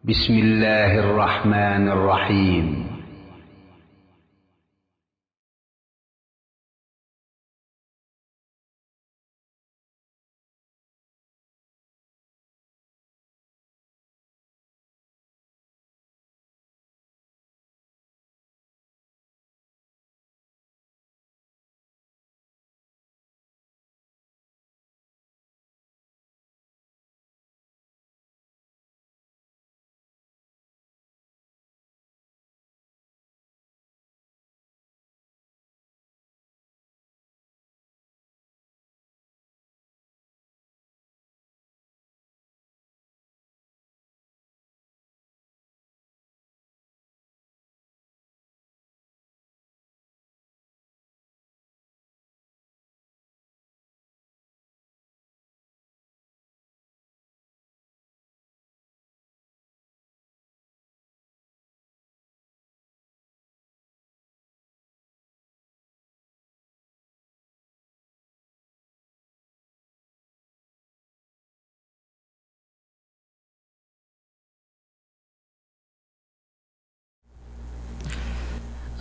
بسم الله الرحمن الرحيم.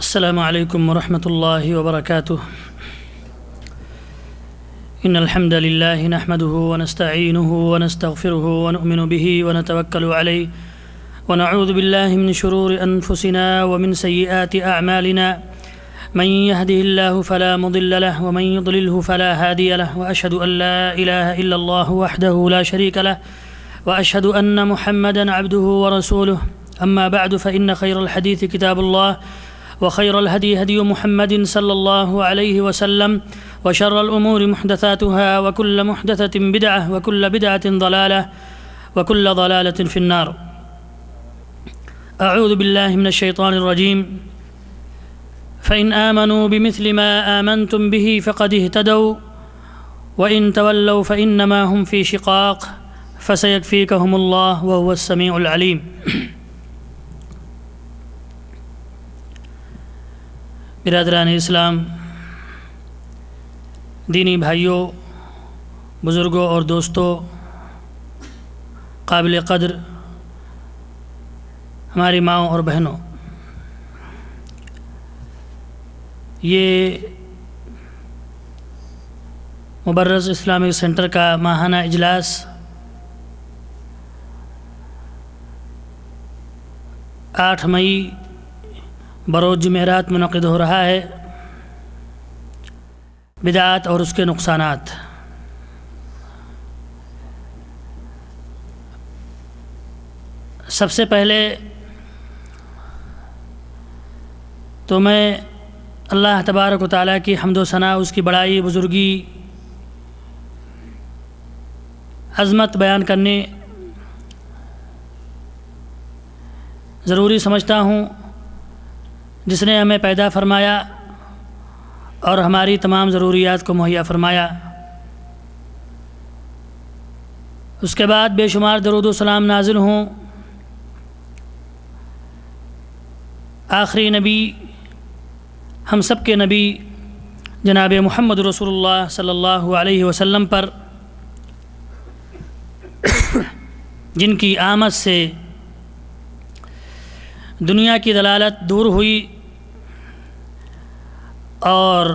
السلام علیکم ورحمۃ اللہ وبرکاتہ. ان الحمد للہ نحمده ونستعینه ونستغفره ونؤمن به ونتوکل علیہ ونعوذ باللہ من شرور انفسنا ومن سیئات اعمالنا من يهده الله فلا مضل له ومن يضلله فلا هادي له واشهد ان لا اله الا الله وحده لا شريك له واشهد ان محمدا عبده ورسوله. اما بعد فان خير الحديث كتاب الله وخير الهدي هدي محمد صلى الله عليه وسلم وشر الأمور محدثاتها وكل محدثة بدعة وكل بدعة ضلالة وكل ضلالة في النار. أعوذ بالله من الشيطان الرجيم. فإن آمنوا بمثل ما آمنتم به فقد اهتدوا وإن تولوا فإنما هم في شقاق فسيكفيكهم الله وهو السميع العليم. برادران اسلام، دینی بھائیوں، بزرگوں اور دوستوں، قابل قدر ہماری ماؤں اور بہنوں، یہ مبرز اسلامک سینٹر کا ماہانہ اجلاس 8 مئی بروز جمعرات منعقد ہو رہا ہے. بدعات اور اس کے نقصانات. سب سے پہلے تو میں اللہ تبارک و تعالیٰ کی حمد و ثنا، اس کی بڑائی، بزرگی، عظمت بیان کرنے ضروری سمجھتا ہوں، جس نے ہمیں پیدا فرمایا اور ہماری تمام ضروریات کو مہیا فرمایا. اس کے بعد بے شمار درود و سلام نازل ہوں آخری نبی، ہم سب کے نبی جناب محمد رسول اللہ صلی اللہ علیہ وسلم پر، جن کی آمد سے دنیا کی ضلالت دور ہوئی اور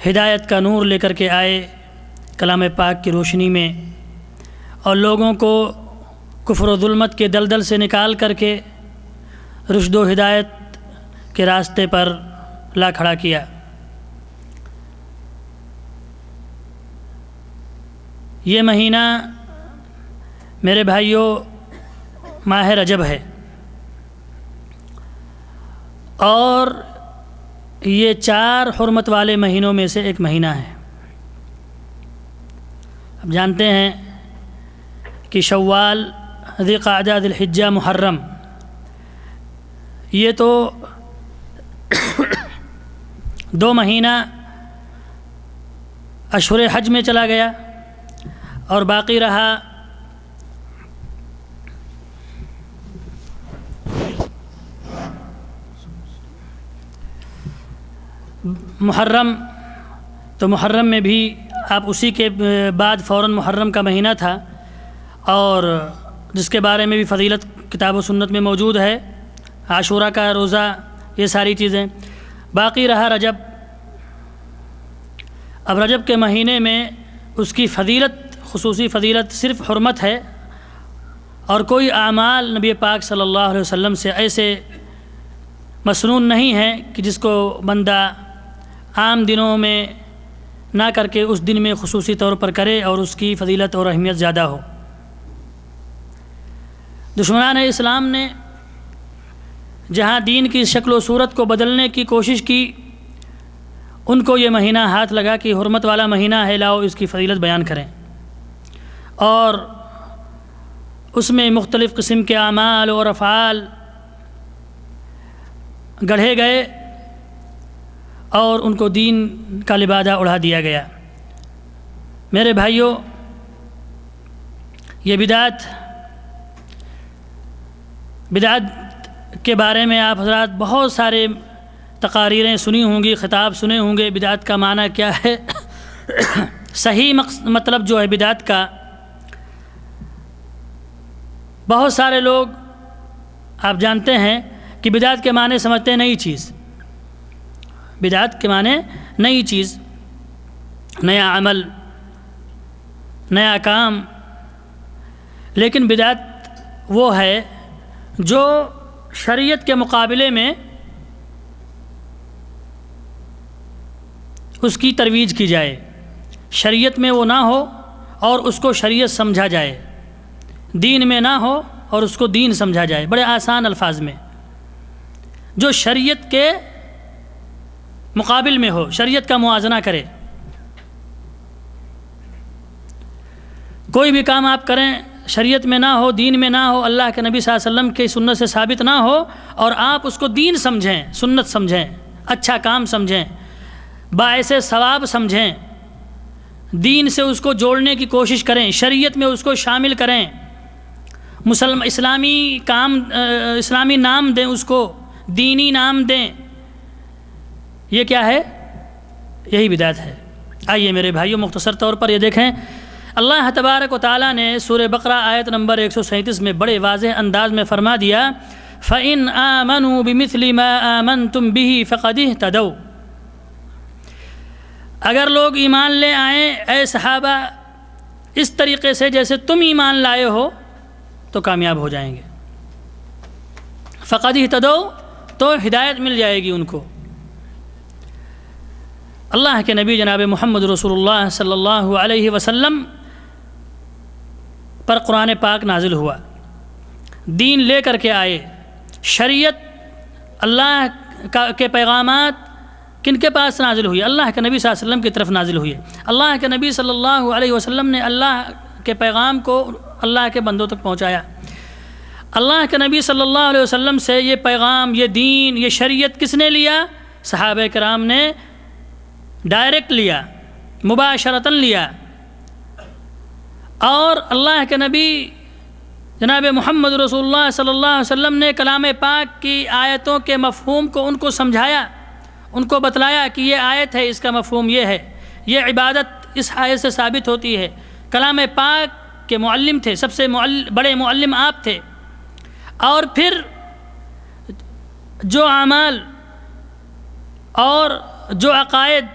ہدایت کا نور لے کر کے آئے کلام پاک کی روشنی میں، اور لوگوں کو کفر و ظلمت کے دلدل سے نکال کر کے رشد و ہدایت کے راستے پر لا کھڑا کیا. یہ مہینہ میرے بھائیوں ماہ رجب ہے، اور یہ 4 حرمت والے مہینوں میں سے ایک مہینہ ہے. اب جانتے ہیں کہ شوال، ذی قعدہ، ذی الحجہ، محرم، یہ تو 2 مہینہ اشہر حج میں چلا گیا، اور باقی رہا محرم. تو محرم میں بھی آپ اسی کے بعد فوراً محرم کا مہینہ تھا، اور جس کے بارے میں بھی فضیلت کتاب و سنت میں موجود ہے، عاشورہ کا روزہ، یہ ساری چیزیں۔ باقی رہا رجب، اب رجب کے مہینے میں اس کی فضیلت، خصوصی فضیلت صرف حرمت ہے، اور کوئی اعمال نبی پاک صلی اللہ علیہ وسلم سے ایسے مسنون نہیں ہیں کہ جس کو بندہ عام دنوں میں نہ کر کے اس دن میں خصوصی طور پر کرے اور اس کی فضیلت اور اہمیت زیادہ ہو۔ دشمنان اسلام نے جہاں دین کی شکل و صورت کو بدلنے کی کوشش کی، ان کو یہ مہینہ ہاتھ لگا کہ حرمت والا مہینہ ہے، لاؤ اس کی فضیلت بیان کریں، اور اس میں مختلف قسم کے اعمال اور افعال گڑھے گئے اور ان کو دین کا لبادہ اڑا دیا گیا۔ میرے بھائیوں، یہ بدعت کے بارے میں آپ حضرات بہت سارے تقاریریں سنی ہوں گی، خطاب سنے ہوں گے، بدعت کا معنی کیا ہے۔ صحیح مطلب جو ہے بدعت کا، بہت سارے لوگ آپ جانتے ہیں کہ بدعت کے معنی سمجھتے ہیں نئی چیز، بدعت کے معنی نئی چیز، نیا عمل، نیا کام، لیکن بدعت وہ ہے جو شریعت کے مقابلے میں اس کی ترویج کی جائے، شریعت میں وہ نہ ہو اور اس کو شریعت سمجھا جائے، دین میں نہ ہو اور اس کو دین سمجھا جائے، بڑے آسان الفاظ میں، جو شریعت کے مقابل میں ہو، شریعت کا موازنہ کرے۔ کوئی بھی کام آپ کریں شریعت میں نہ ہو، دین میں نہ ہو، اللہ کے نبی صلی اللہ علیہ وسلم کی سنت سے ثابت نہ ہو، اور آپ اس کو دین سمجھیں، سنت سمجھیں، اچھا کام سمجھیں، باعث ثواب سمجھیں، دین سے اس کو جوڑنے کی کوشش کریں، شریعت میں اس کو شامل کریں، اسلامی نام دیں، اس کو دینی نام دیں، یہ کیا ہے؟ یہی بدعت ہے۔ آئیے میرے بھائیوں، مختصر طور پر یہ دیکھیں، اللہ تبارک و تعالیٰ نے سورہ بقرہ آیت نمبر 137 میں بڑے واضح انداز میں فرما دیا، فَإِنْ آمَنُوا بِمِثْلِ مَا آمَنْتُمْ بِهِ فَقَدِ اهْتَدَوْا۔ اگر لوگ ایمان لے آئیں اے صحابہ اس طریقے سے جیسے تم ایمان لائے ہو تو کامیاب ہو جائیں گے، فَقَدِ اهْتَدَوْا، تو ہدایت مل جائے گی ان کو۔ اللہ کے نبی جناب محمد رسول اللہ صلی اللہ علیہ وسلم پر قرآن پاک نازل ہوا، دین لے کر کے آئے، شریعت، اللہ کے پیغامات کن کے پاس نازل ہوئی؟ اللہ کے نبی صلی اللہ علیہ وسلم کی طرف نازل ہوئی۔ اللہ کے نبی صلی اللہ علیہ وسلم نے اللہ کے پیغام کو اللہ کے بندوں تک پہنچایا۔ اللہ کے نبی صلی اللہ علیہ وسلم سے یہ پیغام، یہ دین، یہ شریعت کس نے لیا؟ صحابہ کرام نے ڈائریکٹ لیا، مباشرتاً لیا، اور اللہ کے نبی جناب محمد رسول اللہ صلی اللہ علیہ وسلم نے کلام پاک کی آیتوں کے مفہوم کو ان کو سمجھایا، ان کو بتلایا کہ یہ آیت ہے، اس کا مفہوم یہ ہے، یہ عبادت اس آیت سے ثابت ہوتی ہے۔ کلام پاک کے معلم تھے، سب سے بڑے معلم آپ تھے، اور پھر جو اعمال اور جو عقائد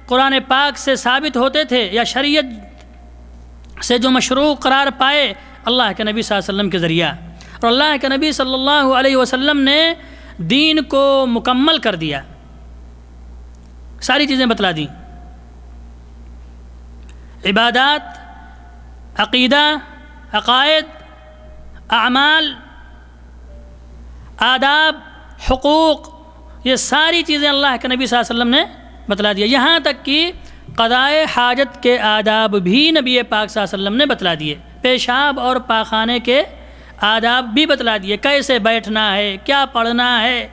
قرآن پاک سے ثابت ہوتے تھے یا شریعت سے جو مشروع قرار پائے اللہ کے نبی صلی اللہ علیہ وسلم کے ذریعہ، اور اللہ کے نبی صلی اللہ علیہ وسلم نے دین کو مکمل کر دیا، ساری چیزیں بتلا دیں، عبادات، عقیدہ، عقائد، اعمال، آداب، حقوق، یہ ساری چیزیں اللہ کے نبی صلی اللہ علیہ وسلم نے بتلا دیا، یہاں تک کہ قضائے حاجت کے آداب بھی نبی پاک صلی اللہ علیہ وسلم نے بتلا دیے، پیشاب اور پاخانے کے آداب بھی بتلا دیے، کیسے بیٹھنا ہے، کیا پڑھنا ہے،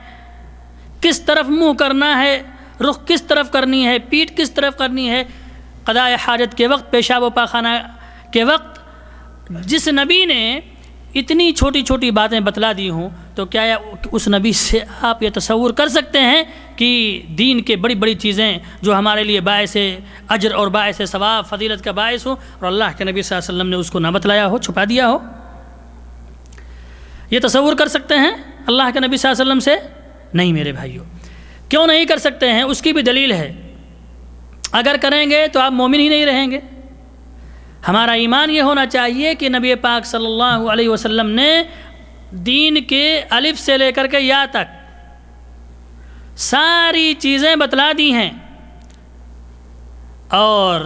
کس طرف منہ کرنا ہے، رخ کس طرف کرنی ہے، پیٹھ کس طرف کرنی ہے، قضائے حاجت کے وقت، پیشاب و پاخانہ کے وقت۔ جس نبی نے اتنی چھوٹی چھوٹی باتیں بتلا دی ہوں تو کیا اس نبی سے آپ یہ تصور کر سکتے ہیں کہ دین کے بڑی بڑی چیزیں جو ہمارے لیے باعث اجر اور باعث ثواب، فضیلت کا باعث ہو، اور اللہ کے نبی صلی اللہ علیہ وسلم نے اس کو نہ بتلایا ہو، چھپا دیا ہو؟ یہ تصور کر سکتے ہیں اللہ کے نبی صلی اللہ علیہ وسلم سے؟ نہیں میرے بھائیوں، کیوں نہیں کر سکتے ہیں؟ اس کی بھی دلیل ہے۔ اگر کریں گے تو آپ مومن ہی نہیں رہیں گے۔ ہمارا ایمان یہ ہونا چاہیے کہ نبی پاک صلی اللہ علیہ وسلم نے دین کے الف سے لے کر کے یا تک ساری چیزیں بتلا دی ہیں، اور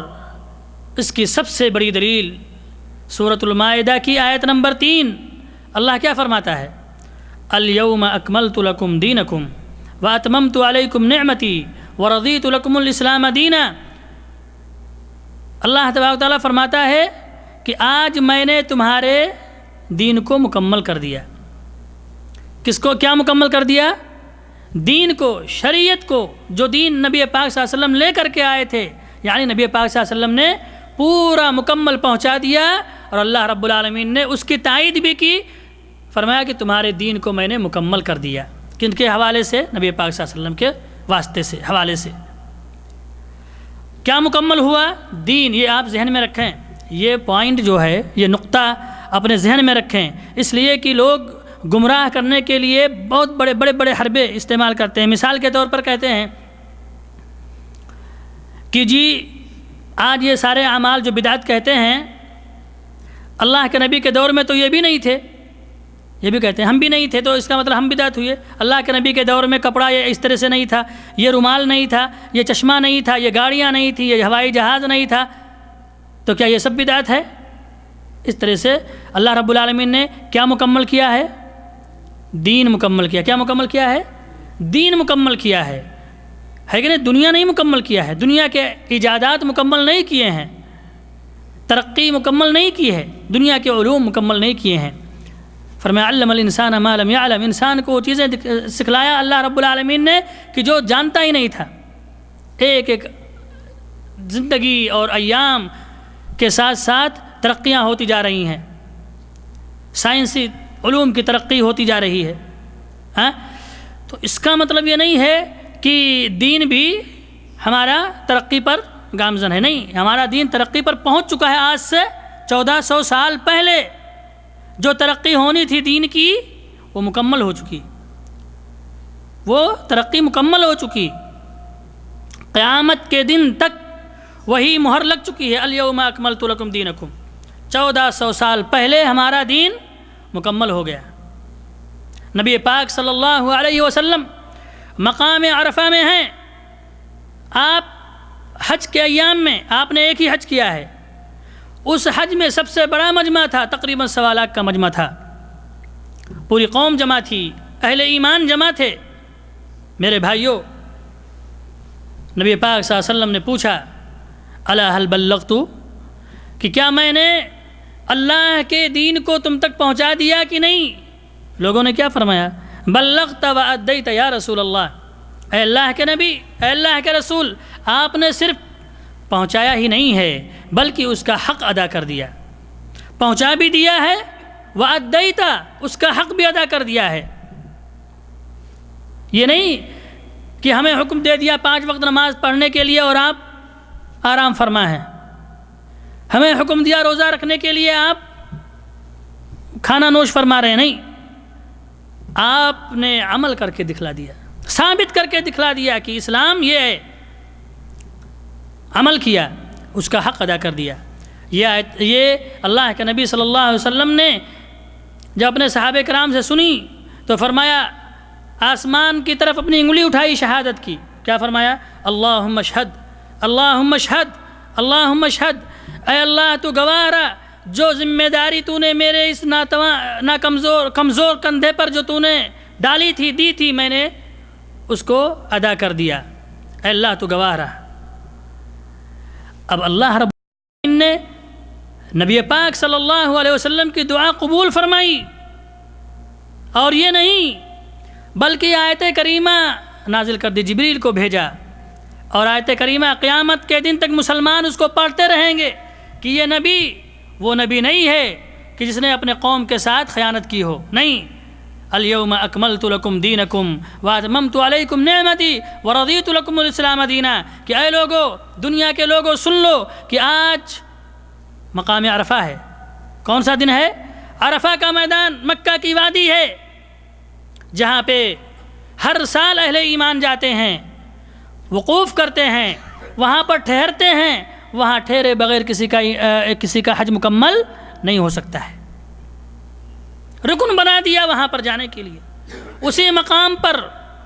اس کی سب سے بڑی دلیل سورۃ المائدہ کی آیت نمبر 3، اللہ کیا فرماتا ہے؟ الیوم اکملت لکم دینکم واتممت علیکم نعمتی ورضیت لکم الاسلام دینا۔ اللہ تبارک و تعالیٰ فرماتا ہے کہ آج میں نے تمہارے دین کو مکمل کر دیا۔ کس کو کیا مکمل کر دیا؟ دین کو، شریعت کو، جو دین نبی پاک صلی اللہ علیہ وسلم لے کر کے آئے تھے، یعنی نبی پاک صلی اللہ علیہ وسلم نے پورا مکمل پہنچا دیا، اور اللہ رب العالمین نے اس کی تائید بھی کی، فرمایا کہ تمہارے دین کو میں نے مکمل کر دیا۔ کن کے حوالے سے؟ نبی پاک صلی اللہ علیہ وسلم کے واسطے سے، حوالے سے۔ کیا مکمل ہوا؟ دین۔ یہ آپ ذہن میں رکھیں، یہ پوائنٹ جو ہے، یہ نقطہ اپنے ذہن میں رکھیں، اس لیے کہ لوگ گمراہ کرنے کے لیے بہت بڑے بڑے بڑے حربے استعمال کرتے ہیں۔ مثال کے طور پر کہتے ہیں کہ جی آج یہ سارے اعمال جو بدعت کہتے ہیں، اللہ کے نبی کے دور میں تو یہ بھی نہیں تھے، یہ بھی کہتے ہیں ہم بھی نہیں تھے، تو اس کا مطلب ہم بدعت ہوئے۔ اللہ کے نبی کے دور میں کپڑا یہ اس طرح سے نہیں تھا، یہ رومال نہیں تھا، یہ چشمہ نہیں تھا، یہ گاڑیاں نہیں تھیں، یہ ہوائی جہاز نہیں تھا، تو کیا یہ سب بدعت ہے؟ اس طرح سے اللہ رب العالمین نے کیا مکمل کیا ہے؟ دین مکمل کیا۔ کیا مکمل کیا ہے؟ دین مکمل کیا ہے کہ نہیں؟ دنیا نہیں مکمل کیا ہے، دنیا کے ایجادات مکمل نہیں کیے ہیں، ترقی مکمل نہیں کی ہے، دنیا کے علوم مکمل نہیں کیے ہیں۔ فرمایا علم الانسان ما لم يعلم، انسان کو وہ چیزیں سکھلایا اللہ رب العالمین نے کہ جو جانتا ہی نہیں تھا۔ ایک ایک زندگی اور ایام کے ساتھ ساتھ ترقیاں ہوتی جا رہی ہیں، سائنسی علوم کی ترقی ہوتی جا رہی ہے۔ تو اس کا مطلب یہ نہیں ہے کہ دین بھی ہمارا ترقی پر گامزن ہے، نہیں، ہمارا دین ترقی پر پہنچ چکا ہے۔ آج سے 1400 سال پہلے جو ترقی ہونی تھی دین کی، وہ مکمل ہو چکی، وہ ترقی مکمل ہو چکی، قیامت کے دن تک وہی مہر لگ چکی ہے، الیوم اکملت لکم دینکم۔ 1400 سال پہلے ہمارا دین مکمل ہو گیا۔ نبی پاک صلی اللہ علیہ وسلم مقام عرفہ میں ہیں، آپ حج کے ایام میں آپ نے ایک ہی حج کیا ہے، اس حج میں سب سے بڑا مجمع تھا، تقریباً 1.25 لاکھ کا مجمع تھا، پوری قوم جمع تھی، اہل ایمان جمع تھے۔ میرے بھائیوں، نبی پاک صلی اللہ علیہ وسلم نے پوچھا الا هل بلغت، کہ کیا میں نے اللہ کے دین کو تم تک پہنچا دیا کہ نہیں؟ لوگوں نے کیا فرمایا؟ بلغت وادیت یا رسول اللہ، اے اللہ کے نبی، اے اللہ کے رسول، آپ نے صرف پہنچایا ہی نہیں ہے بلکہ اس کا حق ادا کر دیا، پہنچا بھی دیا ہے، وادیت، اس کا حق بھی ادا کر دیا ہے۔ یہ نہیں کہ ہمیں حکم دے دیا 5 وقت نماز پڑھنے کے لیے اور آپ آرام فرما ہیں، ہمیں حکم دیا روزہ رکھنے کے لیے آپ کھانا نوش فرما رہے ہیں، نہیں، آپ نے عمل کر کے دکھلا دیا، ثابت کر کے دکھلا دیا کہ اسلام یہ ہے، عمل کیا، اس کا حق ادا کر دیا۔ یہ اللہ کے نبی صلی اللہ علیہ وسلم نے جب اپنے صحابہ کرام سے سنی تو فرمایا، آسمان کی طرف اپنی انگلی اٹھائی شہادت کی، کیا فرمایا؟ اللہم اشہد، اللہم اشہد، اللہم اشہد، اے اللہ تو گواہ رہا، جو ذمہ داری تو نے میرے اس کمزور کندھے پر جو تو نے ڈالی تھی، دی تھی، میں نے اس کو ادا کر دیا، اے اللہ تو گواہ رہا۔ اب اللہ رب العالمین نے نبی پاک صلی اللہ علیہ وسلم کی دعا قبول فرمائی، اور یہ نہیں بلکہ آیت کریمہ نازل کر دی، جبریل کو بھیجا، اور آیت کریمہ قیامت کے دن تک مسلمان اس کو پڑھتے رہیں گے کہ یہ نبی وہ نبی نہیں ہے کہ جس نے اپنے قوم کے ساتھ خیانت کی ہو، نہیں، الیوم اکملت لکم دینکم واتممت علیکم نعمتی ورضیت لکم الاسلام دینا، کہ اے لوگو، دنیا کے لوگو سن لو کہ آج مقام عرفہ ہے۔ کون سا دن ہے؟ عرفہ کا میدان مکہ کی وادی ہے جہاں پہ ہر سال اہل ایمان جاتے ہیں، وقوف کرتے ہیں، وہاں پر ٹھہرتے ہیں، وہاں ٹھہرے بغیر کسی کا حج مکمل نہیں ہو سکتا ہے۔ رکن بنا دیا وہاں پر جانے کے لیے۔ اسی مقام پر،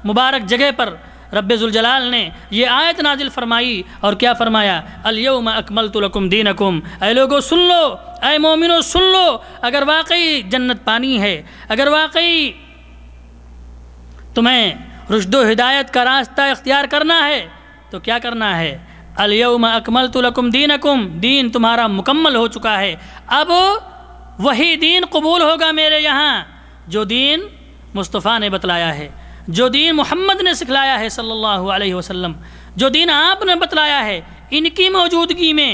مبارک جگہ پر رب ذوالجلال نے یہ آیت نازل فرمائی اور کیا فرمایا؟ الیوم اکملت لکم دینکم۔ اے لوگو سن لو، اے مومنو سن لو، اگر واقعی جنت پانی ہے، اگر واقعی تمہیں رشد و ہدایت کا راستہ اختیار کرنا ہے تو کیا کرنا ہے؟ الیوم اکملت لکم دینکم، دین تمہارا مکمل ہو چکا ہے۔ اب وہی دین قبول ہوگا میرے یہاں جو دین مصطفیٰ نے بتلایا ہے، جو دین محمد نے سکھلایا ہے صلی اللہ علیہ وسلم، جو دین آپ نے بتلایا ہے، ان کی موجودگی میں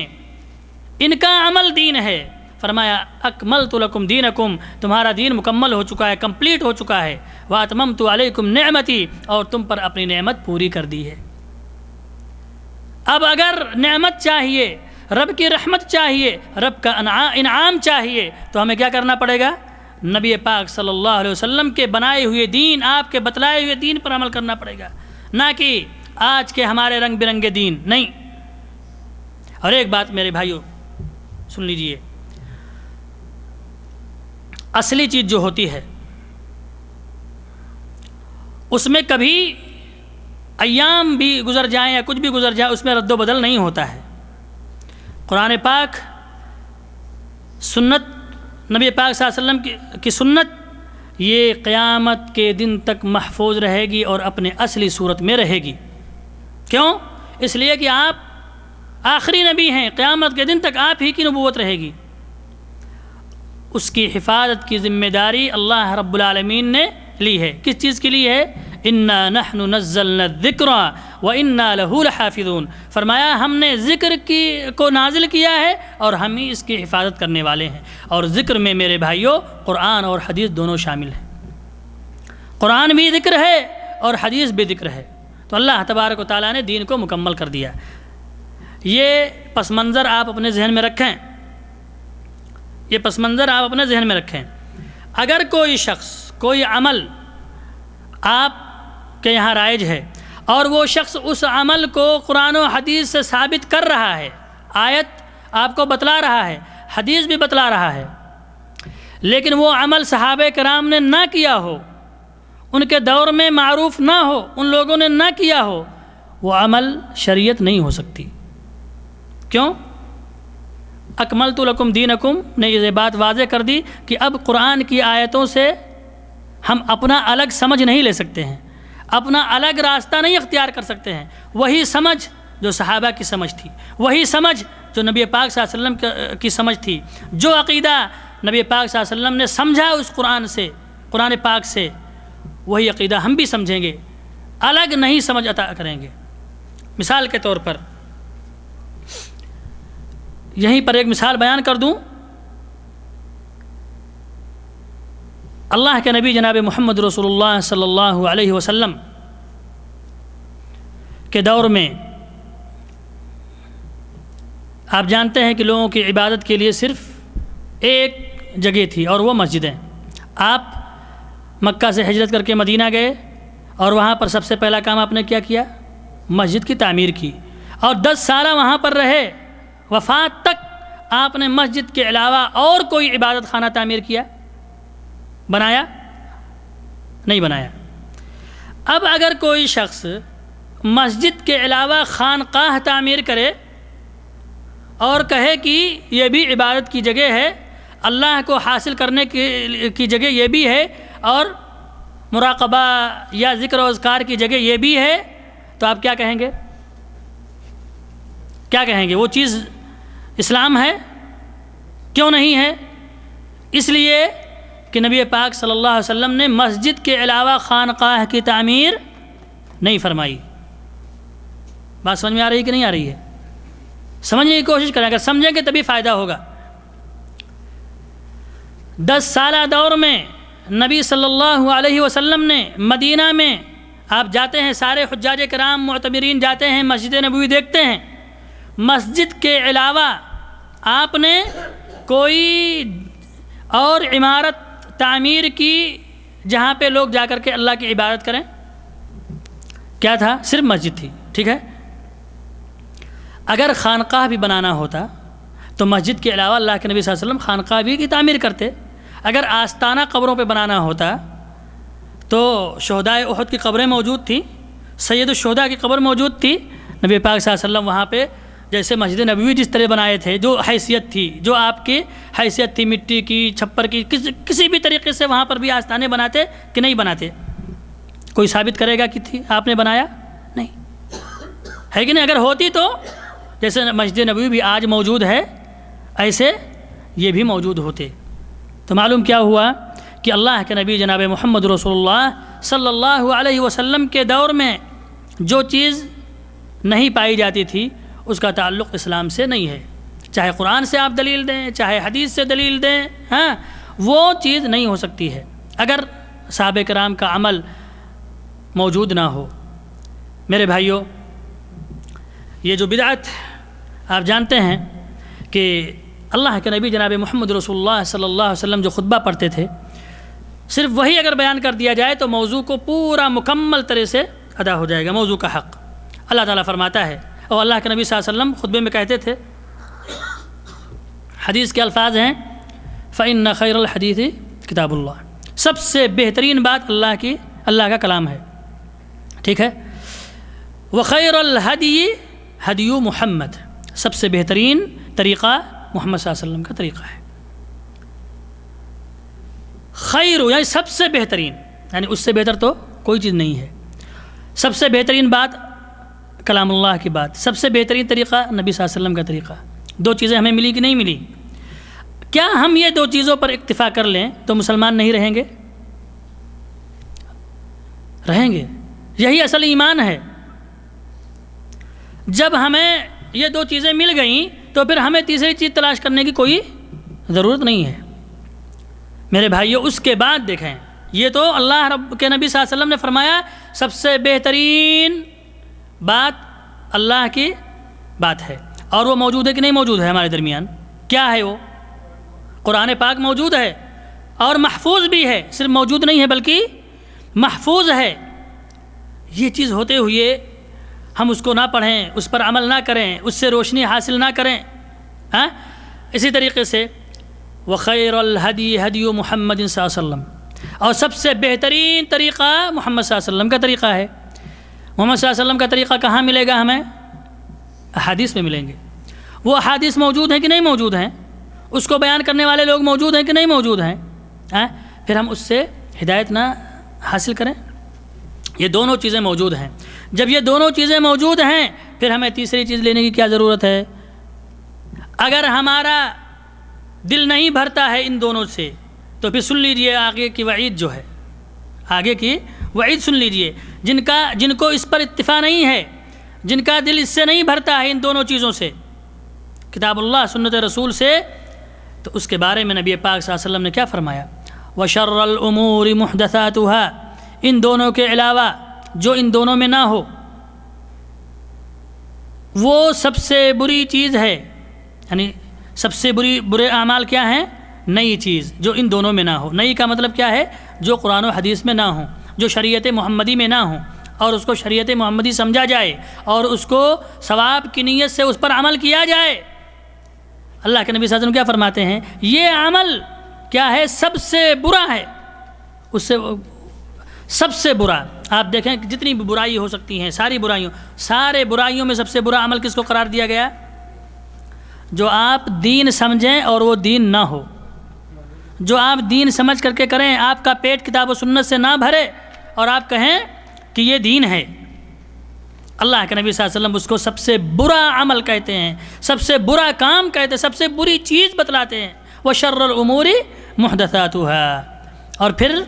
ان کا عمل دین ہے۔ فرمایا اکملت لکم دینکم، تمہارا دین مکمل ہو چکا ہے، کمپلیٹ ہو چکا ہے۔ واتممت علیکم نعمتی، اور تم پر اپنی نعمت پوری کر دی ہے۔ اب اگر نعمت چاہیے، رب کی رحمت چاہیے، رب کا انعام چاہیے تو ہمیں کیا کرنا پڑے گا؟ نبی پاک صلی اللہ علیہ وسلم کے بنائے ہوئے دین، آپ کے بتلائے ہوئے دین پر عمل کرنا پڑے گا، نہ کہ آج کے ہمارے رنگ برنگے دین نہیں۔ اور ایک بات میرے بھائیوں سن لیجئے، اصلی چیز جو ہوتی ہے اس میں کبھی ایام بھی گزر جائیں یا کچھ بھی گزر جائے اس میں رد و بدل نہیں ہوتا ہے۔ قرآن پاک، سنت، نبی پاک صلی اللہ علیہ وسلم کی سنت، یہ قیامت کے دن تک محفوظ رہے گی اور اپنے اصلی صورت میں رہے گی۔ کیوں؟ اس لیے کہ آپ آخری نبی ہیں، قیامت کے دن تک آپ ہی کی نبوت رہے گی۔ اس کی حفاظت کی ذمہ داری اللہ رب العالمین نے لی ہے۔ کس چیز کے لیے ہے؟ انا نحن نزلنا الذکر وانا لہ لحافظون۔ فرمایا ہم نے ذکر کو نازل کیا ہے اور ہم ہی اس کی حفاظت کرنے والے ہیں۔ اور ذکر میں میرے بھائیوں قرآن اور حدیث دونوں شامل ہیں۔ قرآن بھی ذکر ہے اور حدیث بھی ذکر ہے۔ تو اللہ تبارک و تعالیٰ نے دین کو مکمل کر دیا۔ یہ پس منظر آپ اپنے ذہن میں رکھیں، یہ پس منظر آپ اپنے ذہن میں رکھیں۔ اگر کوئی شخص، کوئی عمل آپ کے یہاں رائج ہے اور وہ شخص اس عمل کو قرآن و حدیث سے ثابت کر رہا ہے، آیت آپ کو بتلا رہا ہے، حدیث بھی بتلا رہا ہے، لیکن وہ عمل صحابہ کرام نے نہ کیا ہو، ان کے دور میں معروف نہ ہو، ان لوگوں نے نہ کیا ہو، وہ عمل شریعت نہیں ہو سکتی۔ کیوں؟ اکملت لکم دینکم نے یہ بات واضح کر دی کہ اب قرآن کی آیتوں سے ہم اپنا الگ سمجھ نہیں لے سکتے ہیں، اپنا الگ راستہ نہیں اختیار کر سکتے ہیں۔ وہی سمجھ جو صحابہ کی سمجھ تھی، وہی سمجھ جو نبی پاک صلی اللہ علیہ وسلم کی سمجھ تھی، جو عقیدہ نبی پاک صلی اللہ علیہ وسلم نے سمجھا اس قرآن سے، قرآن پاک سے، وہی عقیدہ ہم بھی سمجھیں گے، الگ نہیں سمجھ عطا کریں گے۔ مثال کے طور پر یہیں پر ایک مثال بیان کر دوں۔ اللہ کے نبی جناب محمد رسول اللہ صلی اللہ علیہ وسلم کے دور میں آپ جانتے ہیں کہ لوگوں کی عبادت کے لیے صرف ایک جگہ تھی اور وہ مسجدیں۔ آپ مکہ سے ہجرت کر کے مدینہ گئے اور وہاں پر سب سے پہلا کام آپ نے کیا کیا؟ مسجد کی تعمیر کی، اور 10 سالہ وہاں پر رہے، وفات تک آپ نے مسجد کے علاوہ اور کوئی عبادت خانہ تعمیر کیا؟ بنایا؟ نہیں بنایا۔ اب اگر کوئی شخص مسجد کے علاوہ خانقاہ تعمیر کرے اور کہے کہ یہ بھی عبادت کی جگہ ہے، اللہ کو حاصل کرنے کی جگہ یہ بھی ہے، اور مراقبہ یا ذکر و اذکار کی جگہ یہ بھی ہے، تو آپ کیا کہیں گے؟ کیا کہیں گے؟ وہ چیز اسلام ہے؟ کیوں نہیں ہے؟ اس لیے کہ نبی پاک صلی اللہ علیہ وسلم نے مسجد کے علاوہ خانقاہ کی تعمیر نہیں فرمائی۔ بات سمجھ میں آ رہی کہ نہیں آ رہی ہے؟ سمجھنے کی کوشش کریں، اگر سمجھیں گے تبھی فائدہ ہوگا۔ 10 سالہ دور میں نبی صلی اللہ علیہ وسلم نے مدینہ میں، آپ جاتے ہیں، سارے حجاج کرام معتمرین جاتے ہیں، مسجد نبوی دیکھتے ہیں، مسجد کے علاوہ آپ نے کوئی اور عمارت تعمیر کی جہاں پہ لوگ جا کر کے اللہ کی عبادت کریں؟ کیا تھا؟ صرف مسجد تھی، ٹھیک ہے۔ اگر خانقاہ بھی بنانا ہوتا تو مسجد کے علاوہ اللہ کے نبی صلی اللہ علیہ وسلم خانقاہ بھی کی تعمیر کرتے۔ اگر آستانہ قبروں پہ بنانا ہوتا تو شہدائے احد کی قبریں موجود تھیں، سید الشہداء کی قبر موجود تھی، نبی پاک صلی اللہ علیہ وسلم وہاں پہ جیسے مسجد نبوی جس طرح بنائے تھے، جو حیثیت تھی، جو آپ کی حیثیت تھی، مٹی کی، چھپر کی، کسی بھی طریقے سے وہاں پر بھی آستانے بناتے کہ نہیں بناتے؟ کوئی ثابت کرے گا کہ تھی؟ آپ نے بنایا؟ نہیں ہے کہ نہیں؟ اگر ہوتی تو جیسے مسجد نبوی بھی آج موجود ہے ایسے یہ بھی موجود ہوتے۔ تو معلوم کیا ہوا کہ اللہ کے نبی جناب محمد رسول اللہ صلی اللہ علیہ وسلم کے دور میں جو چیز نہیں پائی جاتی تھی اس کا تعلق اسلام سے نہیں ہے، چاہے قرآن سے آپ دلیل دیں، چاہے حدیث سے دلیل دیں، ہاں وہ چیز نہیں ہو سکتی ہے اگر صحابہ کرام کا عمل موجود نہ ہو۔ میرے بھائیوں، یہ جو بدعت آپ جانتے ہیں کہ اللہ کے نبی جناب محمد رسول اللہ صلی اللہ علیہ وسلم جو خطبہ پڑھتے تھے، صرف وہی اگر بیان کر دیا جائے تو موضوع کو پورا مکمل طرح سے ادا ہو جائے گا، موضوع کا حق۔ اللہ تعالیٰ فرماتا ہے، اور اللہ کے نبی صلی اللہ علیہ وسلم خطبے میں کہتے تھے، حدیث کے الفاظ ہیں فَإِنَّ خَيْرَ الْحَدِيثِ کتاب اللہ، سب سے بہترین بات اللہ کا کلام ہے، ٹھیک ہے۔ وَخَيْرَ الْهَدِيِ هَدْيُ محمد، سب سے بہترین طریقہ محمد صلی اللہ علیہ وسلم کا طریقہ ہے۔ خیر یعنی سب سے بہترین، یعنی اس سے بہتر تو کوئی چیز نہیں ہے۔ سب سے بہترین بات کلام اللہ کی بات، سب سے بہترین طریقہ نبی صلی اللہ علیہ وسلم کا طریقہ۔ دو چیزیں ہمیں ملی کہ نہیں ملی؟ کیا ہم یہ دو چیزوں پر اکتفا کر لیں تو مسلمان نہیں رہیں گے؟ رہیں گے، یہی اصل ایمان ہے۔ جب ہمیں یہ دو چیزیں مل گئیں تو پھر ہمیں تیسری چیز تلاش کرنے کی کوئی ضرورت نہیں ہے۔ میرے بھائیوں، اس کے بعد دیکھیں، یہ تو اللہ رب کے نبی صلی اللہ علیہ وسلم نے فرمایا سب سے بہترین بات اللہ کی بات ہے، اور وہ موجود ہے کہ نہیں موجود ہے ہمارے درمیان؟ کیا ہے وہ؟ قرآن پاک موجود ہے اور محفوظ بھی ہے، صرف موجود نہیں ہے بلکہ محفوظ ہے۔ یہ چیز ہوتے ہوئے ہم اس کو نہ پڑھیں، اس پر عمل نہ کریں، اس سے روشنی حاصل نہ کریں، ہاں؟ اسی طریقے سے وَخَيْرَ الْهَدِيِ هَدْيُ محمد صلی اللہ علیہ وسلم، اور سب سے بہترین طریقہ محمد صلی اللہ علیہ وسلم کا طریقہ ہے۔ محمد صلی اللہ علیہ وسلم کا طریقہ کہاں ملے گا ہمیں؟ احادیث میں ملیں گے۔ وہ احادیث موجود ہیں کہ نہیں موجود ہیں؟ اس کو بیان کرنے والے لوگ موجود ہیں کہ نہیں موجود ہیں؟ پھر ہم اس سے ہدایت نہ حاصل کریں؟ یہ دونوں چیزیں موجود ہیں۔ جب یہ دونوں چیزیں موجود ہیں پھر ہمیں تیسری چیز لینے کی کیا ضرورت ہے؟ اگر ہمارا دل نہیں بھرتا ہے ان دونوں سے تو پھر سن لیجئے آگے کی وعید جو ہے، آگے کی وعید سن لیجئے۔ جن کو اس پر اتفاق نہیں ہے، جن کا دل اس سے نہیں بھرتا ہے ان دونوں چیزوں سے، کتاب اللہ سنت رسول سے، تو اس کے بارے میں نبی پاک صلی اللہ علیہ وسلم نے کیا فرمایا؟ وَشَرَّ الْأُمُورِ مُحْدَثَاتُهَا، ان دونوں کے علاوہ جو ان دونوں میں نہ ہو وہ سب سے بری چیز ہے۔ یعنی سب سے برے اعمال کیا ہیں؟ نئی چیز جو ان دونوں میں نہ ہو۔ نئی کا مطلب کیا ہے؟ جو قرآن و حدیث میں نہ ہوں، جو شریعت محمدی میں نہ ہوں، اور اس کو شریعت محمدی سمجھا جائے اور اس کو ثواب کی نیت سے اس پر عمل کیا جائے۔ اللہ کے نبی صلی اللہ علیہ وسلم کیا فرماتے ہیں؟ یہ عمل کیا ہے؟ سب سے برا ہے، اس سے سب سے برا۔ آپ دیکھیں کہ جتنی بھی برائی ہو سکتی ہیں، سارے برائیوں میں سب سے برا عمل کس کو قرار دیا گیا؟ جو آپ دین سمجھیں اور وہ دین نہ ہو، جو آپ دین سمجھ کر کے کریں، آپ کا پیٹ کتاب و سنت سے نہ بھرے اور آپ کہیں کہ یہ دین ہے۔ اللہ کے نبی صلی اللہ علیہ وسلم اس کو سب سے برا عمل کہتے ہیں، سب سے برا کام کہتے ہیں، سب سے بری چیز بتلاتے ہیں۔ وَشَرَّ الْأُمُورِ مُحْدَثَاتُهَا، اور پھر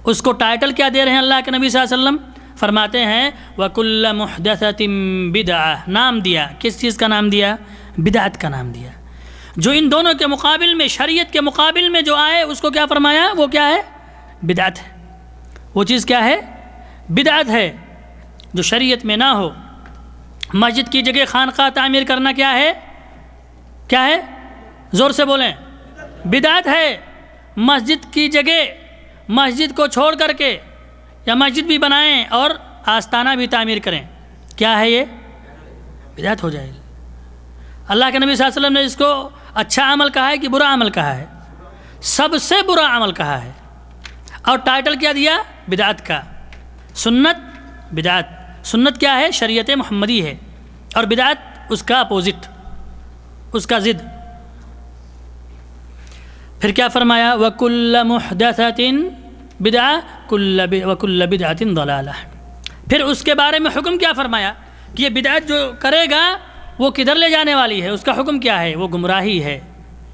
اس کو ٹائٹل کیا دے رہے ہیں اللہ کے نبی صلی اللہ علیہ وسلم؟ فرماتے ہیں وَكُلَّ مُحْدَثَةٍ بِدْعَةٍ، نام دیا، کس چیز کا نام دیا؟ بدعت کا نام دیا۔ جو ان دونوں کے مقابل میں، شریعت کے مقابل میں جو آئے اس کو کیا فرمایا؟ وہ کیا ہے؟ بدعت ہے۔ وہ چیز کیا ہے؟ بدعت ہے، جو شریعت میں نہ ہو۔ مسجد کی جگہ خانقاہ تعمیر کرنا کیا ہے؟ کیا ہے؟ زور سے بولیں، بدعت ہے۔ مسجد کی جگہ مسجد کو چھوڑ کر کے یا مسجد بھی بنائیں اور آستانہ بھی تعمیر کریں، کیا ہے یہ؟ بدعت ہو جائے گی۔ اللہ کے نبی صلی اللہ علیہ وسلم نے اس کو اچھا عمل کہا ہے کہ برا عمل کہا ہے؟ سب سے برا عمل کہا ہے، اور ٹائٹل کیا دیا؟ بدعت کا۔ سنت بدعت، سنت کیا ہے؟ شریعت محمدی ہے، اور بدعت اس کا اپوزٹ، اس کا ضد۔ پھر کیا فرمایا؟ وَكُلَّ مُحْدَثَةٍ بِدْعَةٍ وَكُلَّ بِدْعَةٍ ضَلَالَةٍ۔ پھر اس کے بارے میں حکم کیا فرمایا کہ یہ بدعت جو کرے گا وہ کدھر لے جانے والی ہے؟ اس کا حکم کیا ہے؟ وہ گمراہی ہے،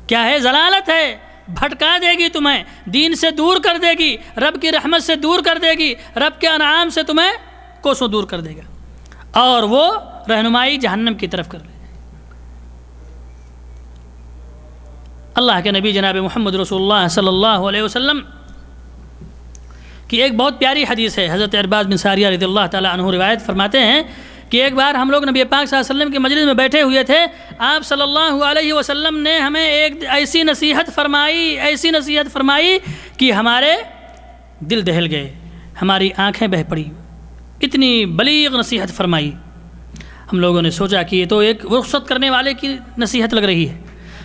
کیا ہے؟ ضلالت ہے، بھٹکا دے گی تمہیں، دین سے دور کر دے گی، رب کی رحمت سے دور کر دے گی، رب کے انعام سے تمہیں کوسوں دور کر دے گا، اور وہ رہنمائی جہنم کی طرف کر لے۔ اللہ کے نبی جناب محمد رسول اللہ صلی اللہ علیہ وسلم کی ایک بہت پیاری حدیث ہے، حضرت عرباض بن ساریہ رضی اللہ تعالیٰ عنہ روایت فرماتے ہیں کہ ایک بار ہم لوگ نبی پاک صلی اللہ علیہ وسلم کے مجلس میں بیٹھے ہوئے تھے، آپ صلی اللہ علیہ وسلم نے ہمیں ایک ایسی نصیحت فرمائی کہ ہمارے دل دہل گئے، ہماری آنکھیں بہہ پڑی، اتنی بلیغ نصیحت فرمائی۔ ہم لوگوں نے سوچا کہ یہ تو ایک رخصت کرنے والے کی نصیحت لگ رہی ہے،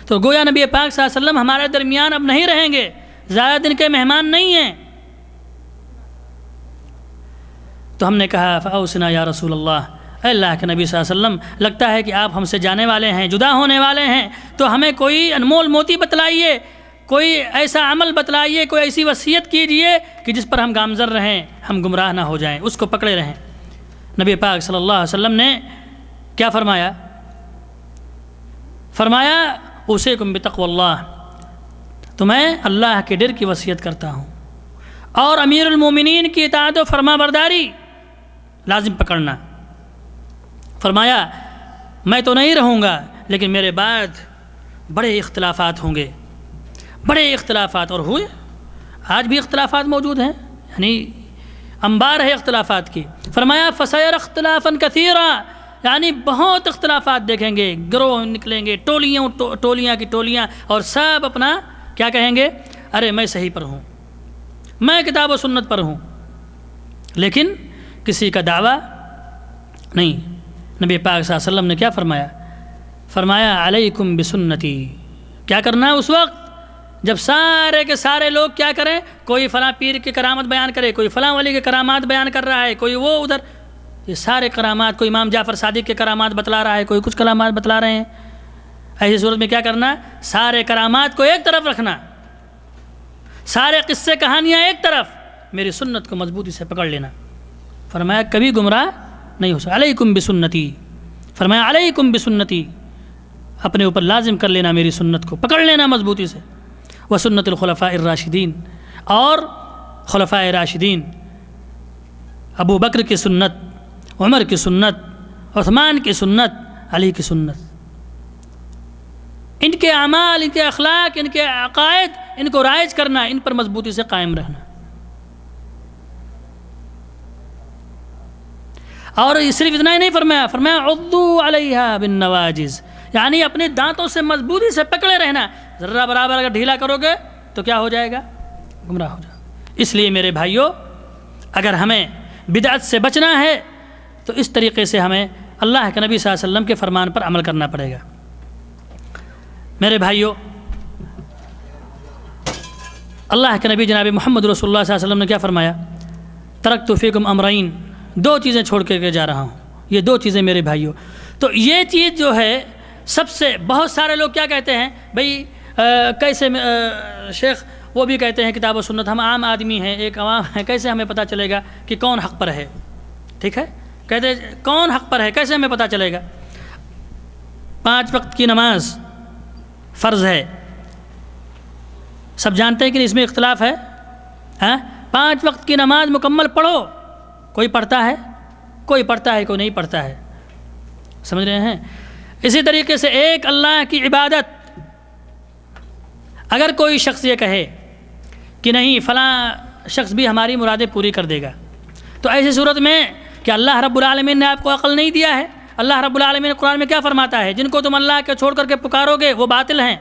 تو گویا نبی پاک صلی اللہ علیہ وسلم ہمارے درمیان اب نہیں رہیں گے، زیادہ دن کے مہمان نہیں ہیں۔ تو ہم نے کہا فاوصنا یا رسول اللہ، اے اللہ کے نبی صلی اللہ علیہ وسلم، لگتا ہے کہ آپ ہم سے جانے والے ہیں، جدا ہونے والے ہیں، تو ہمیں کوئی انمول موتی بتلائیے، کوئی ایسا عمل بتلائیے، کوئی ایسی وصیت کیجئے کہ جس پر ہم گامزن رہیں، ہم گمراہ نہ ہو جائیں، اس کو پکڑے رہیں۔ نبی پاک صلی اللہ علیہ وسلم نے کیا فرمایا؟ فرمایا اوصیکم بتقوی اللہ، تمہیں اللہ کے ڈر کی وصیت کرتا ہوں، اور امیر المومنین کی اطاعت و فرما برداری لازم پکڑنا۔ فرمایا میں تو نہیں رہوں گا، لیکن میرے بعد بڑے اختلافات ہوں گے، بڑے اختلافات، اور ہوئے، آج بھی اختلافات موجود ہیں، یعنی انبار ہے اختلافات کی۔ فرمایا فَسَيَرَ اخْتِلَافًا كَثِيرًا، یعنی بہت اختلافات دیکھیں گے، گروہ نکلیں گے، ٹولیاں کی ٹولیاں، اور سب اپنا کیا کہیں گے؟ ارے میں صحیح پر ہوں، میں کتاب و سنت پر ہوں، لیکن کسی کا دعویٰ نہیں۔ نبی پاک صلی اللہ علیہ وسلم نے کیا فرمایا؟ فرمایا علیکم بسنتی۔ کیا کرنا ہے اس وقت جب سارے کے سارے لوگ کیا کریں؟ کوئی فلاں پیر کی کرامت بیان کرے، کوئی فلاں ولی کے کرامات بیان کر رہا ہے، کوئی وہ ادھر، یہ سارے کرامات، کوئی امام جعفر صادق کے کرامات بتلا رہا ہے، کوئی کچھ کرامات بتلا رہے ہیں۔ ایسی صورت میں کیا کرنا؟ سارے کرامات کو ایک طرف رکھنا، سارے قصے کہانیاں ایک طرف، میری سنت کو مضبوطی سے پکڑ لینا۔ فرمایا کبھی گمراہ نہیں ہو سکتا۔ علیکم بسنتی، فرمایا علیکم بسنتی، اپنے اوپر لازم کر لینا میری سنت کو، پکڑ لینا مضبوطی سے۔ وسنت الخلفاء الراشدین، اور خلفاء راشدین، ابو بکر کی سنت، عمر کی سنت، عثمان کی سنت، علی کی سنت، ان کے اعمال، ان کے اخلاق، ان کے عقائد، ان کو رائج کرنا، ان پر مضبوطی سے قائم رہنا۔ اور صرف اتنا ہی نہیں فرمایا، فرمایا عضوا علیہا بالنواجذ، یعنی اپنے دانتوں سے مضبوطی سے پکڑے رہنا۔ ذرہ برابر اگر ڈھیلا کرو گے تو کیا ہو جائے گا؟ گمراہ ہو جائے گا۔ اس لیے میرے بھائیوں، اگر ہمیں بدعت سے بچنا ہے تو اس طریقے سے ہمیں اللہ کے نبی صلی اللہ علیہ وسلم کے فرمان پر عمل کرنا پڑے گا۔ میرے بھائیوں، اللہ کے نبی جناب محمد رسول اللہ صلی اللہ علیہ وسلم نے کیا فرمایا؟ ترکت فیکم امرین، دو چیزیں چھوڑ کے جا رہا ہوں، یہ دو چیزیں میرے بھائیوں۔ تو یہ چیز جو ہے سب سے، بہت سارے لوگ کیا کہتے ہیں بھائی، کیسے شیخ وہ بھی کہتے ہیں کتاب و سنت، ہم عام آدمی ہیں، ایک عوام ہیں، کیسے ہمیں پتہ چلے گا کہ کون حق پر ہے؟ ٹھیک ہے، کہتے ہیں کون حق پر ہے، کیسے ہمیں پتہ چلے گا؟ 5 وقت کی نماز فرض ہے، سب جانتے ہیں کہ اس میں اختلاف ہے، 5 وقت کی نماز مکمل پڑھو، کوئی پڑھتا ہے، کوئی پڑھتا ہے، کوئی نہیں پڑھتا ہے، سمجھ رہے ہیں؟ اسی طریقے سے ایک اللہ کی عبادت، اگر کوئی شخص یہ کہے کہ نہیں فلاں شخص بھی ہماری مرادیں پوری کر دے گا، تو ایسی صورت میں کہ اللہ رب العالمین نے آپ کو عقل نہیں دیا ہے؟ اللہ رب العالمین قرآن میں کیا فرماتا ہے؟ جن کو تم اللہ کے چھوڑ کر کے پکارو گے وہ باطل ہیں،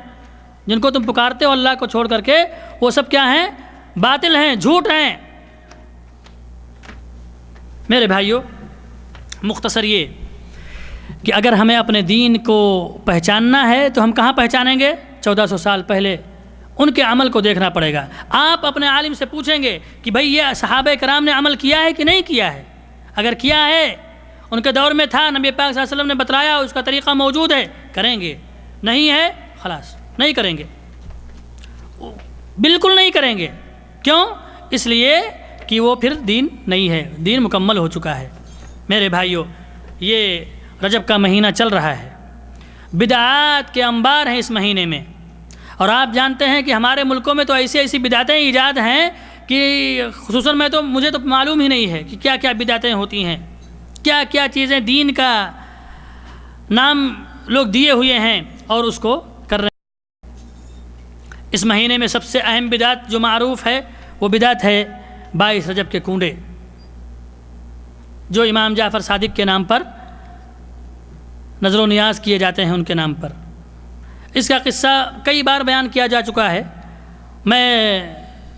جن کو تم پکارتے ہو اللہ کو چھوڑ کر کے، وہ سب کیا ہیں؟ باطل ہیں، جھوٹ ہیں۔ میرے بھائیوں، مختصر یہ کہ اگر ہمیں اپنے دین کو پہچاننا ہے تو ہم کہاں پہچانیں گے؟ 1400 سال پہلے ان کے عمل کو دیکھنا پڑے گا۔ آپ اپنے عالم سے پوچھیں گے کہ بھئی یہ صحابہ کرام نے عمل کیا ہے کہ نہیں کیا ہے؟ اگر کیا ہے، ان کے دور میں تھا، نبی پاک صلی اللہ علیہ وسلم نے بتلایا، اس کا طریقہ موجود ہے، کریں گے۔ نہیں ہے، خلاص نہیں کریں گے، بالکل نہیں کریں گے۔ کیوں؟ اس لیے کہ وہ پھر دین نہیں ہے، دین مکمل ہو چکا ہے۔ میرے بھائیوں، یہ رجب کا مہینہ چل رہا ہے، بدعات کے انبار ہیں اس مہینے میں، اور آپ جانتے ہیں کہ ہمارے ملکوں میں تو ایسی بدعتیں ایجاد ہیں کہ خصوصاً مجھے تو معلوم ہی نہیں ہے کہ کیا کیا بدعتیں ہوتی ہیں، کیا کیا چیزیں دین کا نام لوگ دیے ہوئے ہیں اور اس کو کر رہے ہیں۔ اس مہینے میں سب سے اہم بدعت جو معروف ہے وہ بدعت ہے 22 رجب کے کنڈے، جو امام جعفر صادق کے نام پر نظر و نیاز کیے جاتے ہیں، ان کے نام پر۔ اس کا قصہ کئی بار بیان کیا جا چکا ہے، میں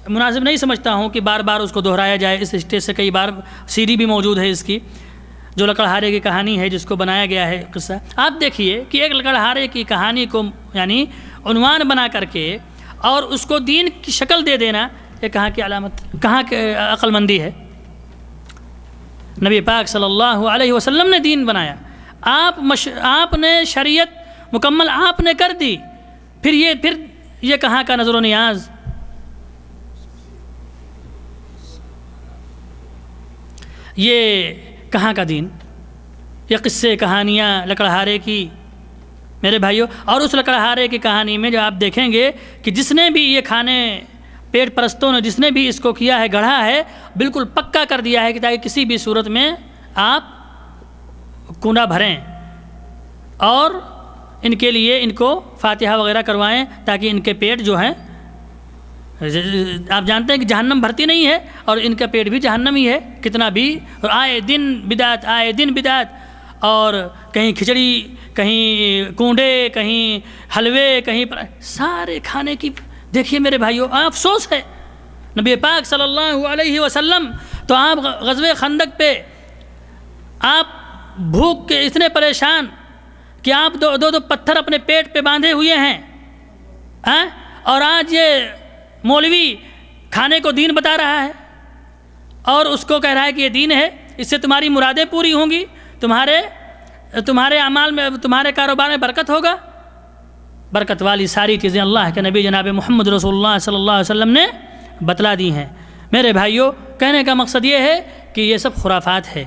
مناسب نہیں سمجھتا ہوں کہ بار بار اس کو دہرایا جائے۔ اس اسٹیج سے کئی بار CD بھی موجود ہے اس کی، جو لکڑہارے کی کہانی ہے، جس کو بنایا گیا ہے قصہ۔ آپ دیکھیے کہ ایک لکڑہارے کی کہانی کو یعنی عنوان بنا کر کے اور اس کو دین کی شکل دے دینا، یہ کہاں کی علامت، کہاں کی عقل مندی ہے؟ نبی پاک صلی اللہ علیہ وسلم نے دین بنایا، آپ نے شریعت مکمل آپ نے کر دی، پھر یہ کہاں کا نظر و نیاز؟ یہ کہاں کا دین؟ یہ قصے کہانیاں لکڑہارے کی، میرے بھائیوں۔ اور اس لکڑہارے کی کہانی میں جو آپ دیکھیں گے کہ جس نے بھی یہ کھانے، پیٹ پرستوں نے جس نے بھی اس کو کیا ہے، گڑھا ہے، بالکل پکا کر دیا ہے کہ تاکہ کسی بھی صورت میں آپ کنڈا بھریں اور ان کے لیے ان کو فاتحہ وغیرہ کروائیں، تاکہ ان کے پیٹ جو ہیں، آپ جانتے ہیں کہ جہنم بھرتی نہیں ہے اور ان کا پیٹ بھی جہنم ہی ہے کتنا بھی، اور آئے دن بدعت، آئے دن بدعت، اور کہیں کھچڑی، کہیں کنڈے، کہیں حلوے، کہیں سارے کھانے کی۔ دیکھیے میرے بھائیوں، افسوس ہے، نبی پاک صلی اللہ علیہ وسلم تو آپ غزوہ خندق پہ آپ بھوک کے اتنے پریشان کہ آپ دو پتھر اپنے پیٹ پہ باندھے ہوئے ہیں، اور آج یہ مولوی کھانے کو دین بتا رہا ہے اور اس کو کہہ رہا ہے کہ یہ دین ہے، اس سے تمہاری مرادیں پوری ہوں گی، تمہارے اعمال میں، تمہارے کاروبار میں برکت ہوگا۔ برکت والی ساری چیزیں اللہ کے نبی جناب محمد رسول اللہ صلی اللہ علیہ وسلم نے بتلا دی ہیں۔ میرے بھائیوں، کہنے کا مقصد یہ ہے کہ یہ سب خرافات ہے۔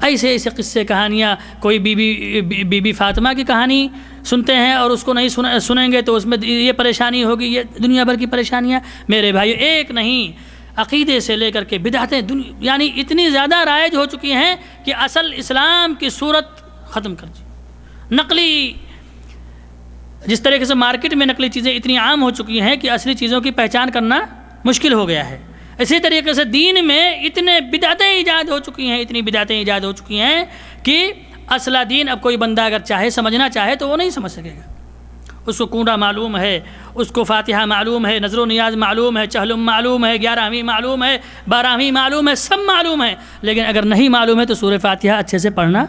ایسے قصے کہانیاں، کوئی بی بی فاطمہ کی کہانی سنتے ہیں اور اس کو نہیں سنیں گے تو اس میں یہ پریشانی ہوگی، یہ دنیا بھر کی پریشانیاں۔ میرے بھائیو، ایک نہیں، عقیدے سے لے کر کے بدعتیں یعنی اتنی زیادہ رائج ہو چکی ہیں کہ اصل اسلام کی صورت ختم کر دی۔ نقلی، جس طریقے سے مارکیٹ میں نقلی چیزیں اتنی عام ہو چکی ہیں کہ اصلی چیزوں کی پہچان کرنا مشکل ہو گیا ہے، اسی طریقے سے دین میں اتنے بدعتیں ایجاد ہو چکی ہیں، اتنی بدعتیں ایجاد ہو چکی ہیں کہ اصلا دین اب کوئی بندہ اگر چاہے سمجھنا چاہے تو وہ نہیں سمجھ سکے گا۔ اس کو کنڈا معلوم ہے، اس کو فاتحہ معلوم ہے، نظر و نیاز معلوم ہے، چہلم معلوم ہے، 11ویں معلوم ہے، 12ویں معلوم ہے، سب معلوم ہے، لیکن اگر نہیں معلوم ہے تو سورہ فاتحہ اچھے سے پڑھنا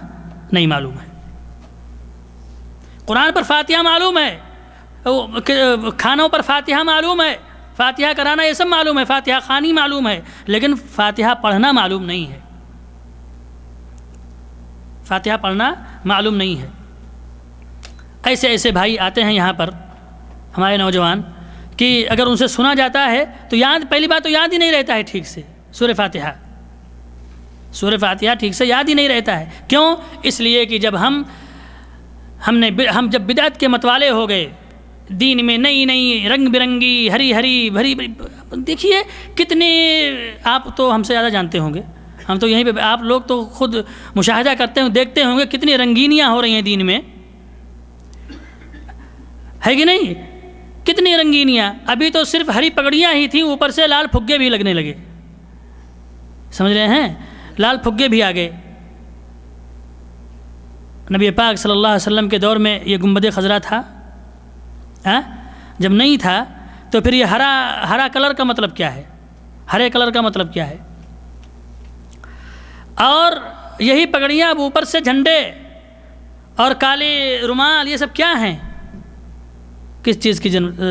نہیں معلوم ہے۔ قرآن پر فاتحہ معلوم ہے، کھانوں پر فاتحہ معلوم ہے، فاتحہ کرانا یہ سب معلوم ہے، فاتحہ خوانی معلوم ہے، لیکن فاتحہ پڑھنا معلوم نہیں ہے، فاتحہ پڑھنا معلوم نہیں ہے۔ ایسے بھائی آتے ہیں یہاں پر ہمارے نوجوان کہ اگر ان سے سنا جاتا ہے تو پہلی بات تو یاد ہی نہیں رہتا ہے ٹھیک سے سورہ فاتحہ ٹھیک سے یاد ہی نہیں رہتا ہے۔ کیوں؟ اس لیے کہ جب ہم جب بدعت کے متوالے ہو گئے، دین میں نئی رنگ برنگی، ہری بھری، دیکھیے کتنے، آپ تو ہم سے زیادہ جانتے ہوں گے، ہم تو یہیں پہ، آپ لوگ تو خود مشاہدہ کرتے ہیں، دیکھتے ہوں گے کتنی رنگینیاں ہو رہی ہیں دین میں، ہے کہ نہیں؟ کتنی رنگینیاں، ابھی تو صرف ہری پگڑیاں ہی تھیں، اوپر سے لال پھگے بھی لگنے لگے، سمجھ رہے ہیں؟ لال پھگے بھی آ گئے۔ نبی پاک صلی اللہ علیہ وسلم کے دور میں یہ گنبد خضرا تھا، جب نہیں تھا تو پھر یہ ہرا کلر کا مطلب کیا ہے؟ ہرے کلر کا مطلب کیا ہے؟ اور یہی پگڑیاں اب اوپر سے جھنڈے اور کالے رومال یہ سب کیا ہیں؟ کس چیز کی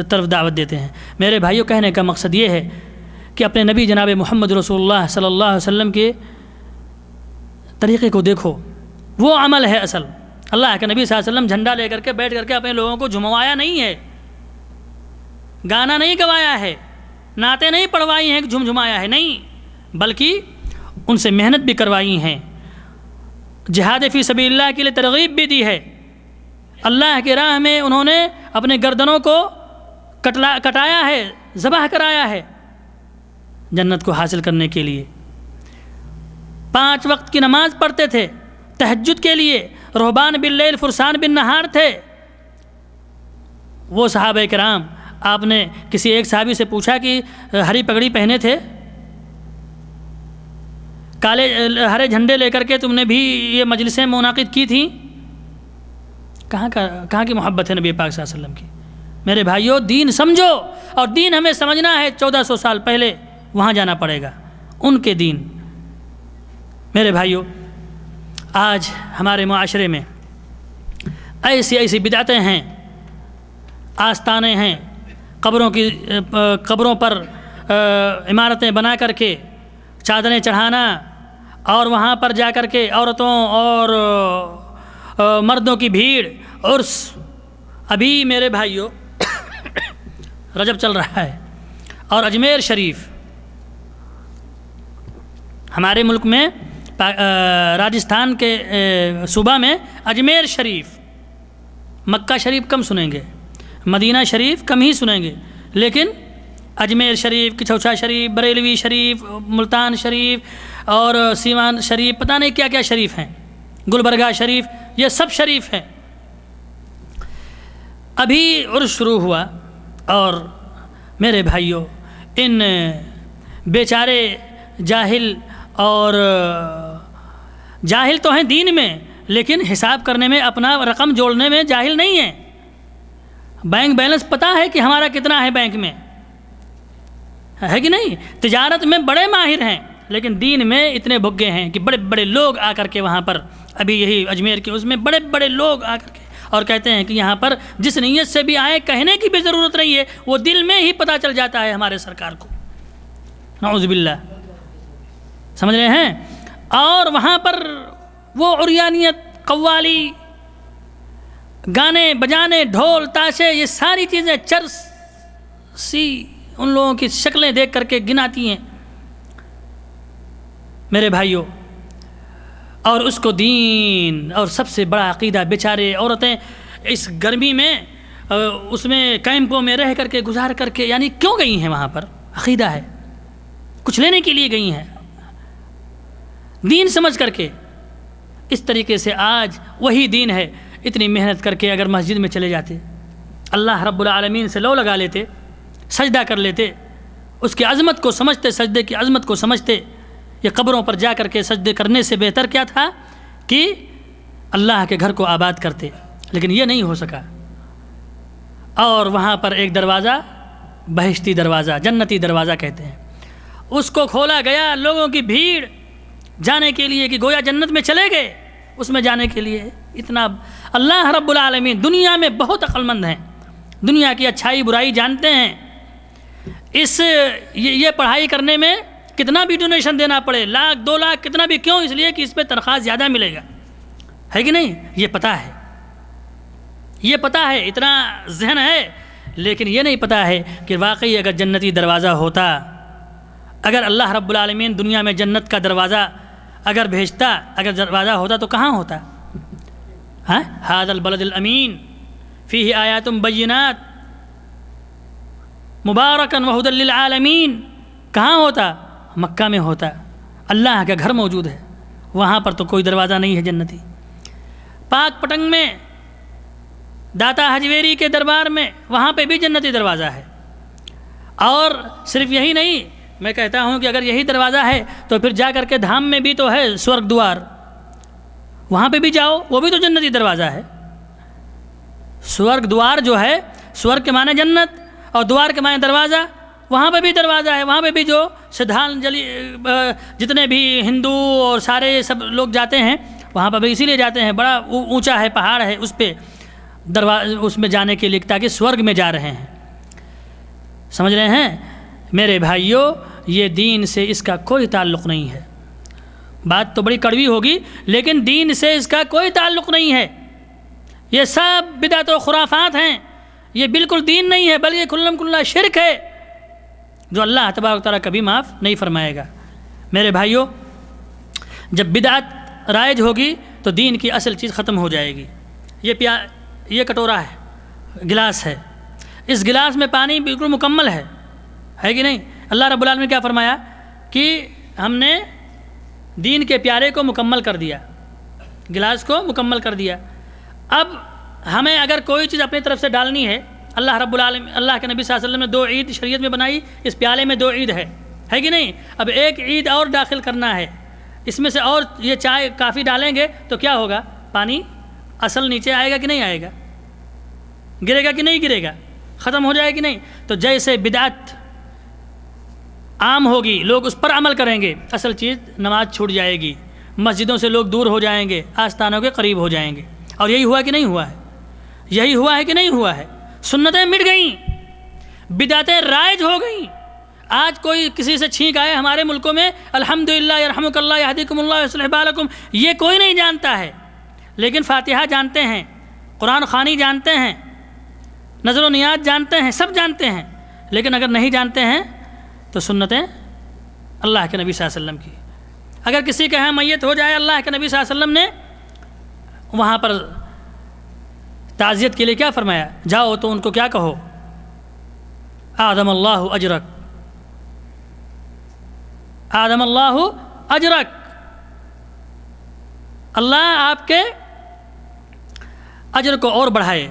طرف دعوت دیتے ہیں؟ میرے بھائیوں، کہنے کا مقصد یہ ہے کہ اپنے نبی جناب محمد رسول اللہ صلی اللہ علیہ وسلم کے طریقے کو دیکھو، وہ عمل ہے اصل۔ اللہ کے نبی صلی اللہ علیہ وسلم جھنڈا لے کر کے بیٹھ کر کے اپنے لوگوں کو جھموایا نہیں ہے، گانا نہیں گوایا ہے، نعتیں نہیں پڑھوائی ہیں کہ جھمجھمایا ہے، نہیں، بلکہ ان سے محنت بھی کروائی ہیں، جہاد فی سبیل اللہ کے لیے ترغیب بھی دی ہے، اللہ کی راہ میں انہوں نے اپنے گردنوں کو کٹایا ہے، ذبح کرایا ہے جنت کو حاصل کرنے کے لیے۔ 5 وقت کی نماز پڑھتے تھے تہجد کے لیے، رہبان باللیل فرسان بالنہار تھے وہ صحابہ کرام۔ آپ نے کسی ایک صحابی سے پوچھا کہ ہری پگڑی پہنے تھے، کالے ہرے جھنڈے لے کر کے تم نے بھی یہ مجلسیں منعقد کی تھیں؟ کہاں کی محبت ہے نبی پاک صلی اللہ علیہ وسلم کی؟ میرے بھائیوں، دین سمجھو، اور دین ہمیں سمجھنا ہے 1400 سال پہلے وہاں جانا پڑے گا، ان کے دین۔ میرے بھائیوں، آج ہمارے معاشرے میں ایسی بدعتیں ہیں، آستانے ہیں، قبروں پر عمارتیں بنا کر کے چادریں چڑھانا، اور وہاں پر جا کر کے عورتوں اور مردوں کی بھیڑ، عرس۔ ابھی میرے بھائیوں رجب چل رہا ہے، اور اجمیر شریف ہمارے ملک میں راجستھان کے صوبہ میں اجمیر شریف، مکہ شریف کم سنیں گے، مدینہ شریف کم ہی سنیں گے، لیکن اجمیر شریف، کچھوچا شریف، بریلوی شریف، ملتان شریف اور سیوان شریف، پتہ نہیں کیا کیا شریف ہیں، گلبرگہ شریف، یہ سب شریف ہیں۔ ابھی عرس شروع ہوا، اور میرے بھائیوں، ان بیچارے جاہل، اور جاہل تو ہیں دین میں، لیکن حساب کرنے میں، اپنا رقم جوڑنے میں جاہل نہیں ہیں۔ بینک بیلنس پتہ ہے کہ ہمارا کتنا ہے بینک میں، ہے کہ نہیں؟ تجارت میں بڑے ماہر ہیں، لیکن دین میں اتنے بھگے ہیں کہ بڑے بڑے لوگ آ کر کے وہاں پر، ابھی یہی اجمیر کے اس میں بڑے بڑے لوگ آ کر کے اور کہتے ہیں کہ یہاں پر جس نیت سے بھی آئے، کہنے کی بھی ضرورت نہیں ہے، وہ دل میں ہی پتہ چل جاتا ہے ہمارے سرکار کو، نعوذ باللہ، سمجھ رہے ہیں؟ اور وہاں پر وہ عریانیت، قوالی، گانے بجانے، ڈھول تاشے، یہ ساری چیزیں چرس سی ان لوگوں کی شکلیں دیکھ کر کے گناتی ہیں میرے بھائیوں۔ اور اس کو دین اور سب سے بڑا عقیدہ، بیچارے عورتیں اس گرمی میں اس میں کیمپوں میں رہ کر کے گزار کر کے، یعنی کیوں گئی ہیں وہاں پر؟ عقیدہ ہے، کچھ لینے کے لیے گئی ہیں، دین سمجھ کر کے۔ اس طریقے سے آج وہی دین ہے، اتنی محنت کر کے اگر مسجد میں چلے جاتے، اللہ رب العالمین سے لو لگا لیتے، سجدہ کر لیتے، اس کی عظمت کو سمجھتے، سجدے کی عظمت کو سمجھتے، یہ قبروں پر جا کر کے سجدے کرنے سے بہتر کیا تھا کہ اللہ کے گھر کو آباد کرتے، لیکن یہ نہیں ہو سکا۔ اور وہاں پر ایک دروازہ، بہشتی دروازہ، جنتی دروازہ کہتے ہیں، اس کو کھولا گیا، لوگوں کی بھیڑ جانے کے لیے کہ گویا جنت میں چلے گئے، اس میں جانے کے لیے اتنا۔ اللہ رب العالمین دنیا میں بہت عقل مند ہیں، دنیا کی اچھائی برائی جانتے ہیں۔ یہ پڑھائی کرنے میں کتنا بھی ڈونیشن دینا پڑے، 1 لاکھ 2 لاکھ کتنا بھی، کیوں؟ اس لیے کہ اس پہ تنخواہ زیادہ ملے گا، ہے کہ نہیں؟ یہ پتہ ہے، یہ پتہ ہے، اتنا ذہن ہے، لیکن یہ نہیں پتہ ہے کہ واقعی اگر جنتی دروازہ ہوتا، اگر اللہ رب العالمین دنیا میں جنت کا دروازہ اگر بھیجتا، اگر دروازہ ہوتا تو کہاں ہوتا؟ ھذا البلد الامین فیہ آیات بینات مبارکا وہدی للعالمین، کہاں ہوتا؟ مکہ میں ہوتا، اللہ کا گھر موجود ہے، وہاں پر تو کوئی دروازہ نہیں ہے جنتی۔ پاک پٹنگ میں داتا حجویری کے دربار میں، وہاں پہ بھی جنتی دروازہ ہے۔ اور صرف یہی نہیں، میں کہتا ہوں کہ اگر یہی دروازہ ہے تو پھر جا کر کے دھام میں بھی تو ہے سورگ دوار، وہاں پہ بھی جاؤ، وہ بھی تو جنتی دروازہ ہے۔ سورگ دوار جو ہے سورگ کے معنی جنت اور دوار کے معنی دروازہ، وہاں پہ بھی دروازہ ہے، وہاں پہ بھی جو جتنے بھی ہندو اور سارے سب لوگ جاتے ہیں وہاں پہ بھی اسی لیے جاتے ہیں، بڑا اونچا ہے، پہاڑ ہے، اس پہ اس میں جانے کے لیے تاکہ سورگ میں جا رہے ہیں۔ سمجھ رہے ہیں میرے بھائیوں، یہ دین سے اس کا کوئی تعلق نہیں ہے۔ بات تو بڑی کڑوی ہوگی لیکن دین سے اس کا کوئی تعلق نہیں ہے۔ یہ سب بدعت و خرافات ہیں، یہ بالکل دین نہیں ہے بلکہ کلم کلا شرک ہے جو اللہ تبارک و تعالیٰ کبھی معاف نہیں فرمائے گا۔ میرے بھائیوں، جب بدعت رائج ہوگی تو دین کی اصل چیز ختم ہو جائے گی۔ یہ کٹورا ہے، گلاس ہے، اس گلاس میں پانی بالکل مکمل ہے کہ نہیں؟ اللہ رب العالمین نے کیا فرمایا کہ ہم نے دین کے پیارے کو مکمل کر دیا، گلاس کو مکمل کر دیا۔ اب ہمیں اگر کوئی چیز اپنی طرف سے ڈالنی ہے، اللہ رب العالمین، اللہ کے نبی صلی اللہ علیہ وسلم نے 2 عید شریعت میں بنائی، اس پیالے میں 2 عید ہے کہ نہیں؟ اب ایک عید اور داخل کرنا ہے، اس میں سے اور یہ چائے کافی ڈالیں گے تو کیا ہوگا؟ پانی اصل نیچے آئے گا کہ نہیں آئے گا؟ گرے گا کہ نہیں گرے گا؟ ختم ہو جائے کہ نہیں؟ تو جیسے بدعت عام ہوگی، لوگ اس پر عمل کریں گے، اصل چیز نماز چھوٹ جائے گی، مسجدوں سے لوگ دور ہو جائیں گے، آستانوں کے قریب ہو جائیں گے۔ اور یہی ہوا کہ نہیں ہوا ہے؟ یہی ہوا ہے کہ نہیں ہوا ہے؟ سنتیں مٹ گئیں، بدعتیں رائج ہو گئیں۔ آج کوئی کسی سے چھینک آئے ہمارے ملکوں میں، الحمدللہ یرحمک اللہ یہدیکم اللہ یصلح بالکم، یہ کوئی نہیں جانتا ہے، لیکن فاتحہ جانتے ہیں، قرآن خوانی جانتے ہیں، نظر و نیاز جانتے ہیں، سب جانتے ہیں، لیکن اگر نہیں جانتے ہیں تو سنتیں اللہ کے نبی صلی اللہ علیہ وسلم کی، اگر کسی کے یہاں میت ہو جائے، اللہ کے نبی صلی اللہ علیہ وسلم نے وہاں پر تعزیت کے لیے کیا فرمایا؟ جاؤ تو ان کو کیا کہو؟ آدم اللہ اجرک، آدم اللہ اجرک، اللہ آپ کے اجر کو اور بڑھائے۔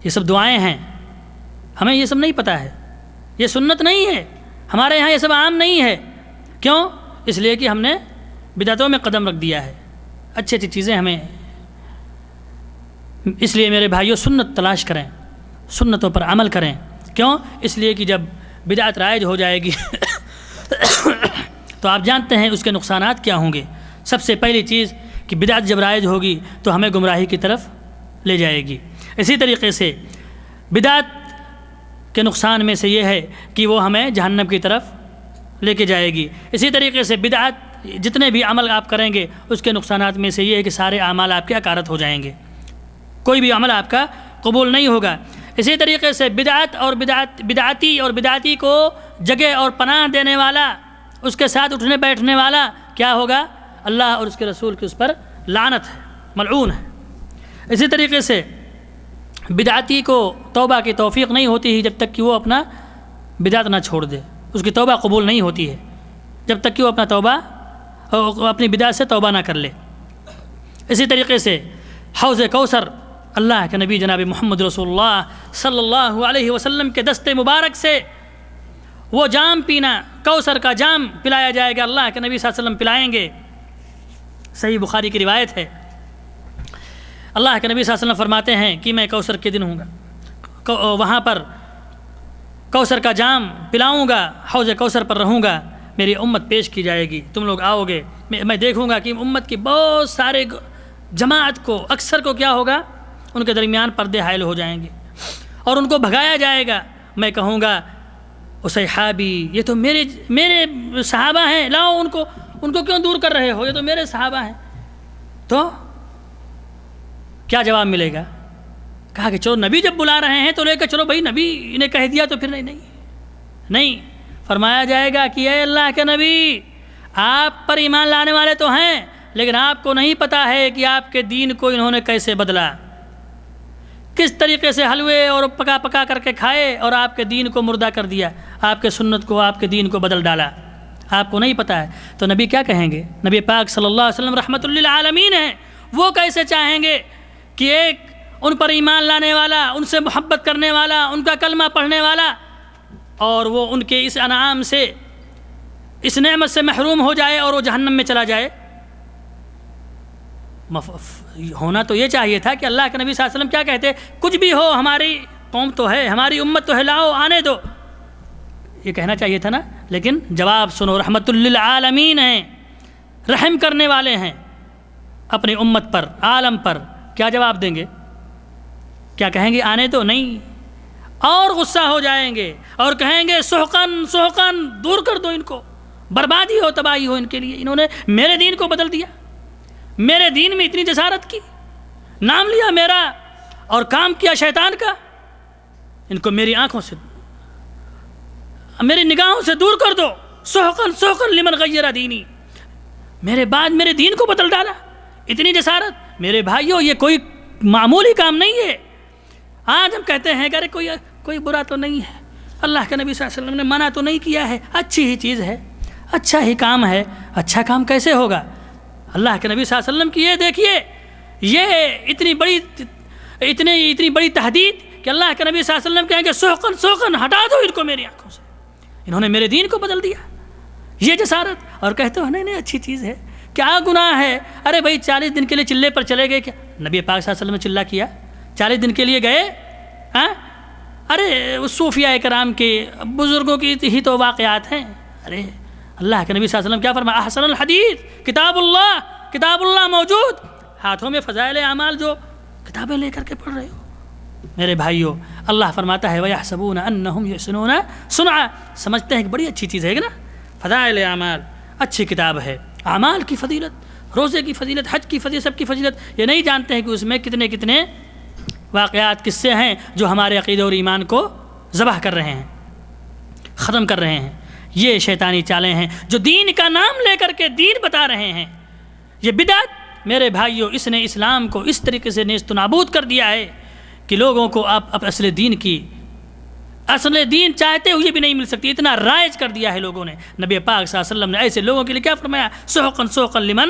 یہ سب دعائیں ہیں، ہمیں یہ سب نہیں پتہ ہے، یہ سنت نہیں ہے، ہمارے یہاں یہ سب عام نہیں ہے۔ کیوں؟ اس لیے کہ ہم نے بدعتوں میں قدم رکھ دیا ہے، اچھی اچھی چیزیں ہمیں۔ اس لیے میرے بھائیوں، سنت تلاش کریں، سنتوں پر عمل کریں۔ کیوں؟ اس لیے کہ جب بدعت رائج ہو جائے گی تو آپ جانتے ہیں اس کے نقصانات کیا ہوں گے۔ سب سے پہلی چیز کہ بدعت جب رائج ہوگی تو ہمیں گمراہی کی طرف لے جائے گی۔ اسی طریقے سے بدعت کے نقصان میں سے یہ ہے کہ وہ ہمیں جہنم کی طرف لے کے جائے گی۔ اسی طریقے سے بدعت جتنے بھی عمل آپ کریں گے اس کے نقصانات میں سے یہ ہے کہ سارے اعمال آپ کے اکارت ہو جائیں گے، کوئی بھی عمل آپ کا قبول نہیں ہوگا۔ اسی طریقے سے بدعت اور بدعتی کو جگہ اور پناہ دینے والا، اس کے ساتھ اٹھنے بیٹھنے والا کیا ہوگا؟ اللہ اور اس کے رسول کی اس پر لعنت ہے، ملعون ہے۔ اسی طریقے سے بدعتی کو توبہ کی توفیق نہیں ہوتی ہے جب تک کہ وہ اپنا بدعت نہ چھوڑ دے، اس کی توبہ قبول نہیں ہوتی ہے جب تک کہ وہ اپنی بدعت سے توبہ نہ کر لے۔ اسی طریقے سے حوض کوثر، اللہ کے نبی جناب محمد رسول اللہ صلی اللہ علیہ وسلم کے دست مبارک سے وہ جام پینا، کوثر کا جام پلایا جائے گا، اللہ کے نبی صلی اللہ علیہ وسلم پلائیں گے۔ صحیح بخاری کی روایت ہے، اللہ کے نبی صلی اللہ علیہ وسلم فرماتے ہیں کہ میں کوثر کے دن ہوں گا، وہاں پر کوثر کا جام پلاؤں گا، حوض کوثر پر رہوں گا، میری امت پیش کی جائے گی، تم لوگ آؤ گے، میں دیکھوں گا کہ امت کی بہت سارے جماعت کو، اکثر کو کیا ہوگا؟ ان کے درمیان پردے حائل ہو جائیں گے اور ان کو بھگایا جائے گا۔ میں کہوں گا صحابی، یہ تو میرے صحابہ ہیں، لاؤ ان کو کیوں دور کر رہے ہو؟ یہ تو میرے صحابہ ہیں۔ تو کیا جواب ملے گا؟ کہا کہ چلو نبی جب بلا رہے ہیں تو لے کر چلو بھائی، نبی نے کہہ دیا تو پھر نہیں فرمایا جائے گا کہ اے اللہ کے نبی، آپ پر ایمان لانے والے تو ہیں لیکن آپ کو نہیں پتہ ہے کہ آپ کے دین کو انہوں نے کیسے بدلا، کس طریقے سے حلوے اور پکا کر کے کھائے اور آپ کے دین کو مردہ کر دیا، آپ کے سنت کو، آپ کے دین کو بدل ڈالا، آپ کو نہیں پتہ ہے۔ تو نبی کیا کہیں گے؟ نبی پاک صلی اللہ علیہ وسلم رحمۃ للعالمین ہیں، وہ کیسے چاہیں گے کہ ایک ان پر ایمان لانے والا، ان سے محبت کرنے والا، ان کا کلمہ پڑھنے والا، اور وہ ان کے اس انعام سے، اس نعمت سے محروم ہو جائے اور وہ جہنم میں چلا جائے؟ ہونا تو یہ چاہیے تھا کہ اللہ کے نبی صلی اللہ علیہ وسلم کیا کہتے، کچھ بھی ہو ہماری قوم تو ہے، ہماری امت تو ہے، لاؤ آنے دو، یہ کہنا چاہیے تھا نا. لیکن جواب سنو، رحمت للعالمین ہیں، رحم کرنے والے ہیں اپنی امت پر، عالم پر. کیا جواب دیں گے؟ کیا کہیں گے؟ آنے دو؟ نہیں، اور غصہ ہو جائیں گے اور کہیں گے سحقن سحقن، دور کر دو ان کو، بربادی ہو تباہی ہو ان کے لیے، انہوں نے میرے دین کو بدل دیا، میرے دین میں اتنی جسارت کی، نام لیا میرا اور کام کیا شیطان کا، ان کو میری آنکھوں سے، میری نگاہوں سے دور کر دو. سحقن سحقن لمن غیر دینی، میرے بعد میرے دین کو بدل ڈالا، اتنی جسارت. میرے بھائیوں یہ کوئی معمولی کام نہیں ہے. آج ہم کہتے ہیں کہ ارے کوئی برا تو نہیں ہے، اللہ کے نبی صلی اللہ علیہ وسلم نے منع تو نہیں کیا ہے، اچھی ہی چیز ہے، اچھا ہی کام ہے. اچھا کام کیسے ہوگا؟ اللہ کے نبی صلی اللہ علیہ وسلم کی یہ دیکھیے، یہ اتنی بڑی تحدید کہ اللہ کے نبی صلی اللہ علیہ وسلم کہیں گے سحقن سحقن، ہٹا دو ان کو میری آنکھوں سے، انہوں نے میرے دین کو بدل دیا. یہ جسارت. اور کہتے ہو نہیں اچھی چیز ہے، کیا گناہ ہے؟ ارے بھائی 40 دن کے لیے چلے پر چلے گئے، کیا نبی پاک صلی اللہ علیہ وسلم نے چلہ کیا؟ 40 دن کے لیے گئے؟ ارے صوفیاء کرام کے بزرگوں کی ہی تو واقعات ہیں. ارے اللہ کے نبی صلی اللہ علیہ وسلم کیا فرمایا؟ احسن الحدیث کتاب اللہ موجود، ہاتھوں میں فضائل اعمال جو کتابیں لے کر کے پڑھ رہے ہو. میرے بھائیوں اللہ فرماتا ہے وَيَحْسَبُونَ أَنَّهُمْ يُحْسِنُونَ صُنْعًا، سمجھتے ہیں کہ بڑی اچھی چیز ہے نا، فضائل اعمال اچھی کتاب ہے، اعمال کی فضیلت، روزے کی فضیلت، حج کی فضیلت، سب کی فضیلت. یہ نہیں جانتے ہیں کہ اس میں کتنے واقعات قصے ہیں جو ہمارے عقیدہ اور ایمان کو ذبح کر رہے ہیں، ختم کر رہے ہیں. یہ شیطانی چالیں ہیں جو دین کا نام لے کر کے دین بتا رہے ہیں. یہ بدعت میرے بھائیوں، اس نے اسلام کو اس طریقے سے نیست و نابود کر دیا ہے کہ لوگوں کو آپ اصل دین چاہتے ہوئے بھی نہیں مل سکتی، اتنا رائج کر دیا ہے لوگوں نے. نبی پاک صلی اللہ علیہ وسلم نے ایسے لوگوں کے لیے کیا فرمایا؟ سحقن سحقن لمن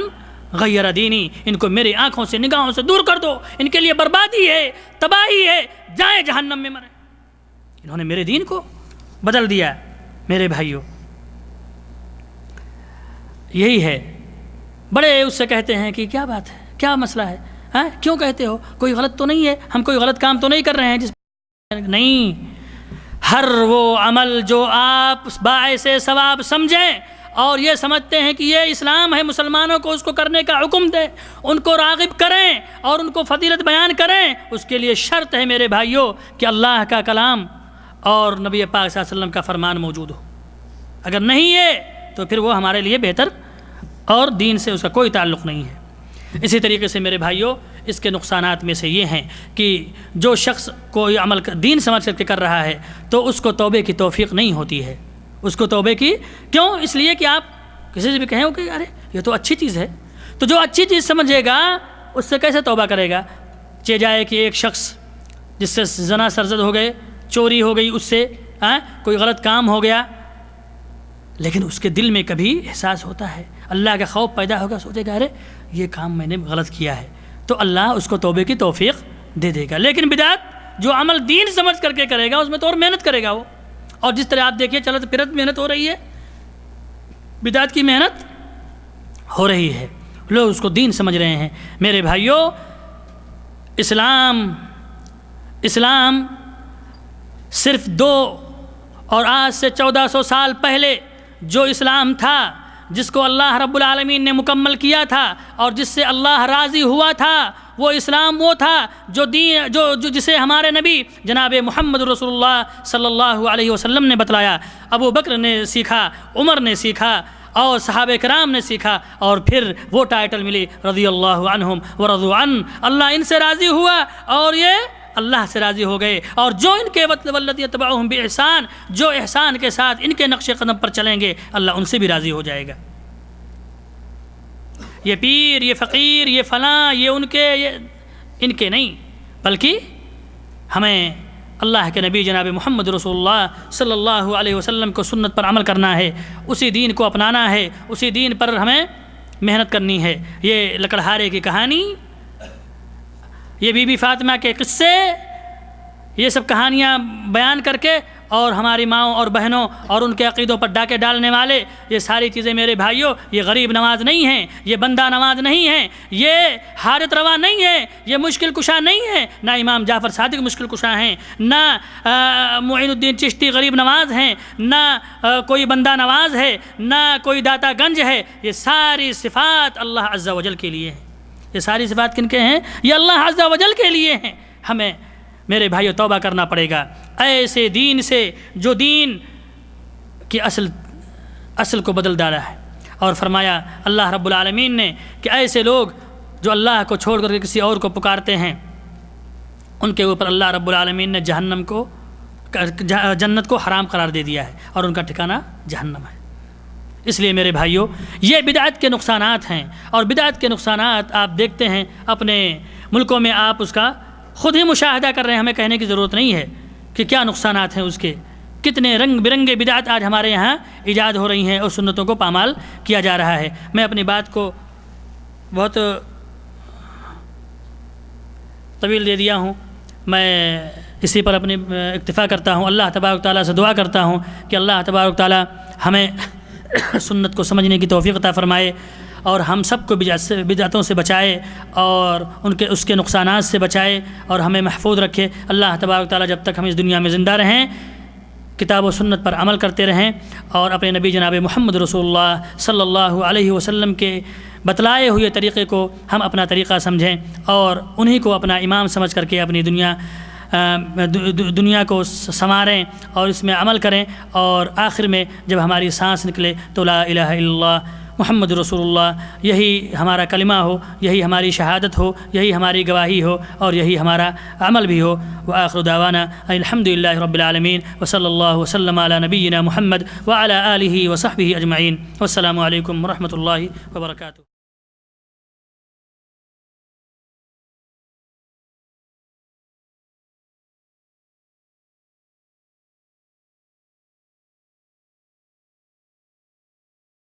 غیر دینی، ان کو میری آنکھوں سے نگاہوں سے دور کر دو، ان کے لیے بربادی ہے، تباہی ہے، جائیں جہنم میں مریں. انہوں نے میرے دین کو بدل دیا. میرے بھائیوں یہی ہے. بڑے اس سے کہتے ہیں کہ کیا بات ہے، کیا مسئلہ ہے، کیوں کہتے ہو؟ کوئی غلط تو نہیں ہے، ہم کوئی غلط کام تو نہیں کر رہے ہیں جس نہیں. ہر وہ عمل جو آپ باعث ثواب سمجھیں اور یہ سمجھتے ہیں کہ یہ اسلام ہے، مسلمانوں کو اس کو کرنے کا حکم دیں، ان کو راغب کریں اور ان کو فضیلت بیان کریں، اس کے لیے شرط ہے میرے بھائیوں کہ اللہ کا کلام اور نبی پاک صلی اللہ علیہ وسلم کا فرمان موجود ہو. اگر نہیں ہے تو پھر وہ ہمارے لیے بہتر اور دین سے اس کا کوئی تعلق نہیں ہے. اسی طریقے سے میرے بھائیوں اس کے نقصانات میں سے یہ ہیں کہ جو شخص کوئی عمل دین سمجھ کر کے کر رہا ہے تو اس کو توبے کی توفیق نہیں ہوتی ہے. اس کو توبے کی کیوں؟ اس لیے کہ آپ کسی سے بھی کہیں کہ ارے یہ تو اچھی چیز ہے، تو جو اچھی چیز سمجھے گا اس سے کیسے توبہ کرے گا؟ چہ جائے کہ ایک شخص جس سے زنا سرزد ہو گئے، چوری ہو گئی، اس سے کوئی غلط کام ہو گیا، لیکن اس کے دل میں کبھی احساس ہوتا ہے، اللہ کا خوف پیدا ہوگا، سوچے گا ارے یہ کام میں نے غلط کیا ہے، تو اللہ اس کو توبے کی توفیق دے دے گا. لیکن بدعت جو عمل دین سمجھ کر کے کرے گا اس میں تو اور محنت کرے گا وہ. اور جس طرح آپ دیکھیے چلت پھرت محنت ہو رہی ہے، بدعت کی محنت ہو رہی ہے، لوگ اس کو دین سمجھ رہے ہیں. میرے بھائیوں اسلام صرف 2 اور آج سے 1400 سال پہلے جو اسلام تھا جس کو اللہ رب العالمین نے مکمل کیا تھا اور جس سے اللہ راضی ہوا تھا، وہ اسلام وہ تھا جو جسے ہمارے نبی جناب محمد رسول اللہ صلی اللہ علیہ وسلم نے بتلایا. ابو بکر نے سیکھا، عمر نے سیکھا اور صحابہ کرام نے سیکھا، اور پھر وہ ٹائٹل ملی رضی اللہ عنہم ورضوا عنہ. اللہ ان سے راضی ہوا اور یہ اللہ سے راضی ہو گئے، اور جو ان کے والذین یتبعون بإحسان، جو احسان کے ساتھ ان کے نقش قدم پر چلیں گے اللہ ان سے بھی راضی ہو جائے گا. یہ پیر، یہ فقیر، یہ فلاں، یہ ان کے نہیں، بلکہ ہمیں اللہ کے نبی جناب محمد رسول اللہ صلی اللہ علیہ وسلم کو سنت پر عمل کرنا ہے، اسی دین کو اپنانا ہے، اسی دین پر ہمیں محنت کرنی ہے. یہ لکڑہارے کی کہانی، یہ بی بی فاطمہ کے قصے، یہ سب کہانیاں بیان کر کے اور ہماری ماؤں اور بہنوں اور ان کے عقیدوں پر ڈاکے ڈالنے والے، یہ ساری چیزیں میرے بھائیوں یہ غریب نواز نہیں ہیں، یہ بندہ نواز نہیں ہیں، یہ حاجت روا نہیں ہے، یہ مشکل کشا نہیں ہے، نہ امام جعفر صادق مشکل کشا ہیں، نہ معین الدین چشتی غریب نواز ہیں، نہ کوئی بندہ نواز ہے، نہ کوئی داتا گنج ہے۔ یہ ساری صفات اللہ عز و جل کے لیے ہیں۔ یہ ساری صفات کن کے ہیں؟ یہ اللہ عز و جل کے لیے ہیں۔ ہمیں میرے بھائیو توبہ کرنا پڑے گا ایسے دین سے جو دین کی اصل کو بدل ڈالا ہے، اور فرمایا اللہ رب العالمین نے کہ ایسے لوگ جو اللہ کو چھوڑ کر کے کسی اور کو پکارتے ہیں ان کے اوپر اللہ رب العالمین نے جنت کو حرام قرار دے دیا ہے اور ان کا ٹھکانہ جہنم ہے۔ اس لیے میرے بھائیوں یہ بدعت کے نقصانات ہیں، اور بدعت کے نقصانات آپ دیکھتے ہیں اپنے ملکوں میں، آپ اس کا خود ہی مشاہدہ کر رہے ہیں، ہمیں کہنے کی ضرورت نہیں ہے کہ کیا نقصانات ہیں اس کے، کتنے رنگ برنگے بدعت آج ہمارے یہاں ایجاد ہو رہی ہیں اور سنتوں کو پامال کیا جا رہا ہے۔ میں اپنی بات کو بہت طویل دے دیا ہوں، میں اسی پر اپنی اکتفا کرتا ہوں۔ اللہ تبارک تعالیٰ سے دعا کرتا ہوں کہ اللہ تبارک تعالیٰ ہمیں سنت کو سمجھنے کی توفیق عطا فرمائے، اور ہم سب کو بدعتوں سے بچائے اور اس کے نقصانات سے بچائے اور ہمیں محفوظ رکھے۔ اللہ تبارک تعالیٰ جب تک ہم اس دنیا میں زندہ رہیں کتاب و سنت پر عمل کرتے رہیں، اور اپنے نبی جناب محمد رسول اللہ صلی اللہ علیہ وسلم کے بتلائے ہوئے طریقے کو ہم اپنا طریقہ سمجھیں اور انہی کو اپنا امام سمجھ کر کے اپنی دنیا کو سنواریں اور اس میں عمل کریں، اور آخر میں جب ہماری سانس نکلے تو لا الہ الا اللہ محمد رسول اللہ یہی ہمارا کلمہ ہو، یہی ہماری شہادت ہو، یہی ہماری گواہی ہو، اور یہی ہمارا عمل بھی ہو۔ وآخر دعوانا الحمدللہ رب العالمین، وصلی اللہ وسلم علی نبینا محمد وعلی آلہ وصحبہ اجمعین، والسلام علیکم ورحمۃ اللہ وبرکاتہ۔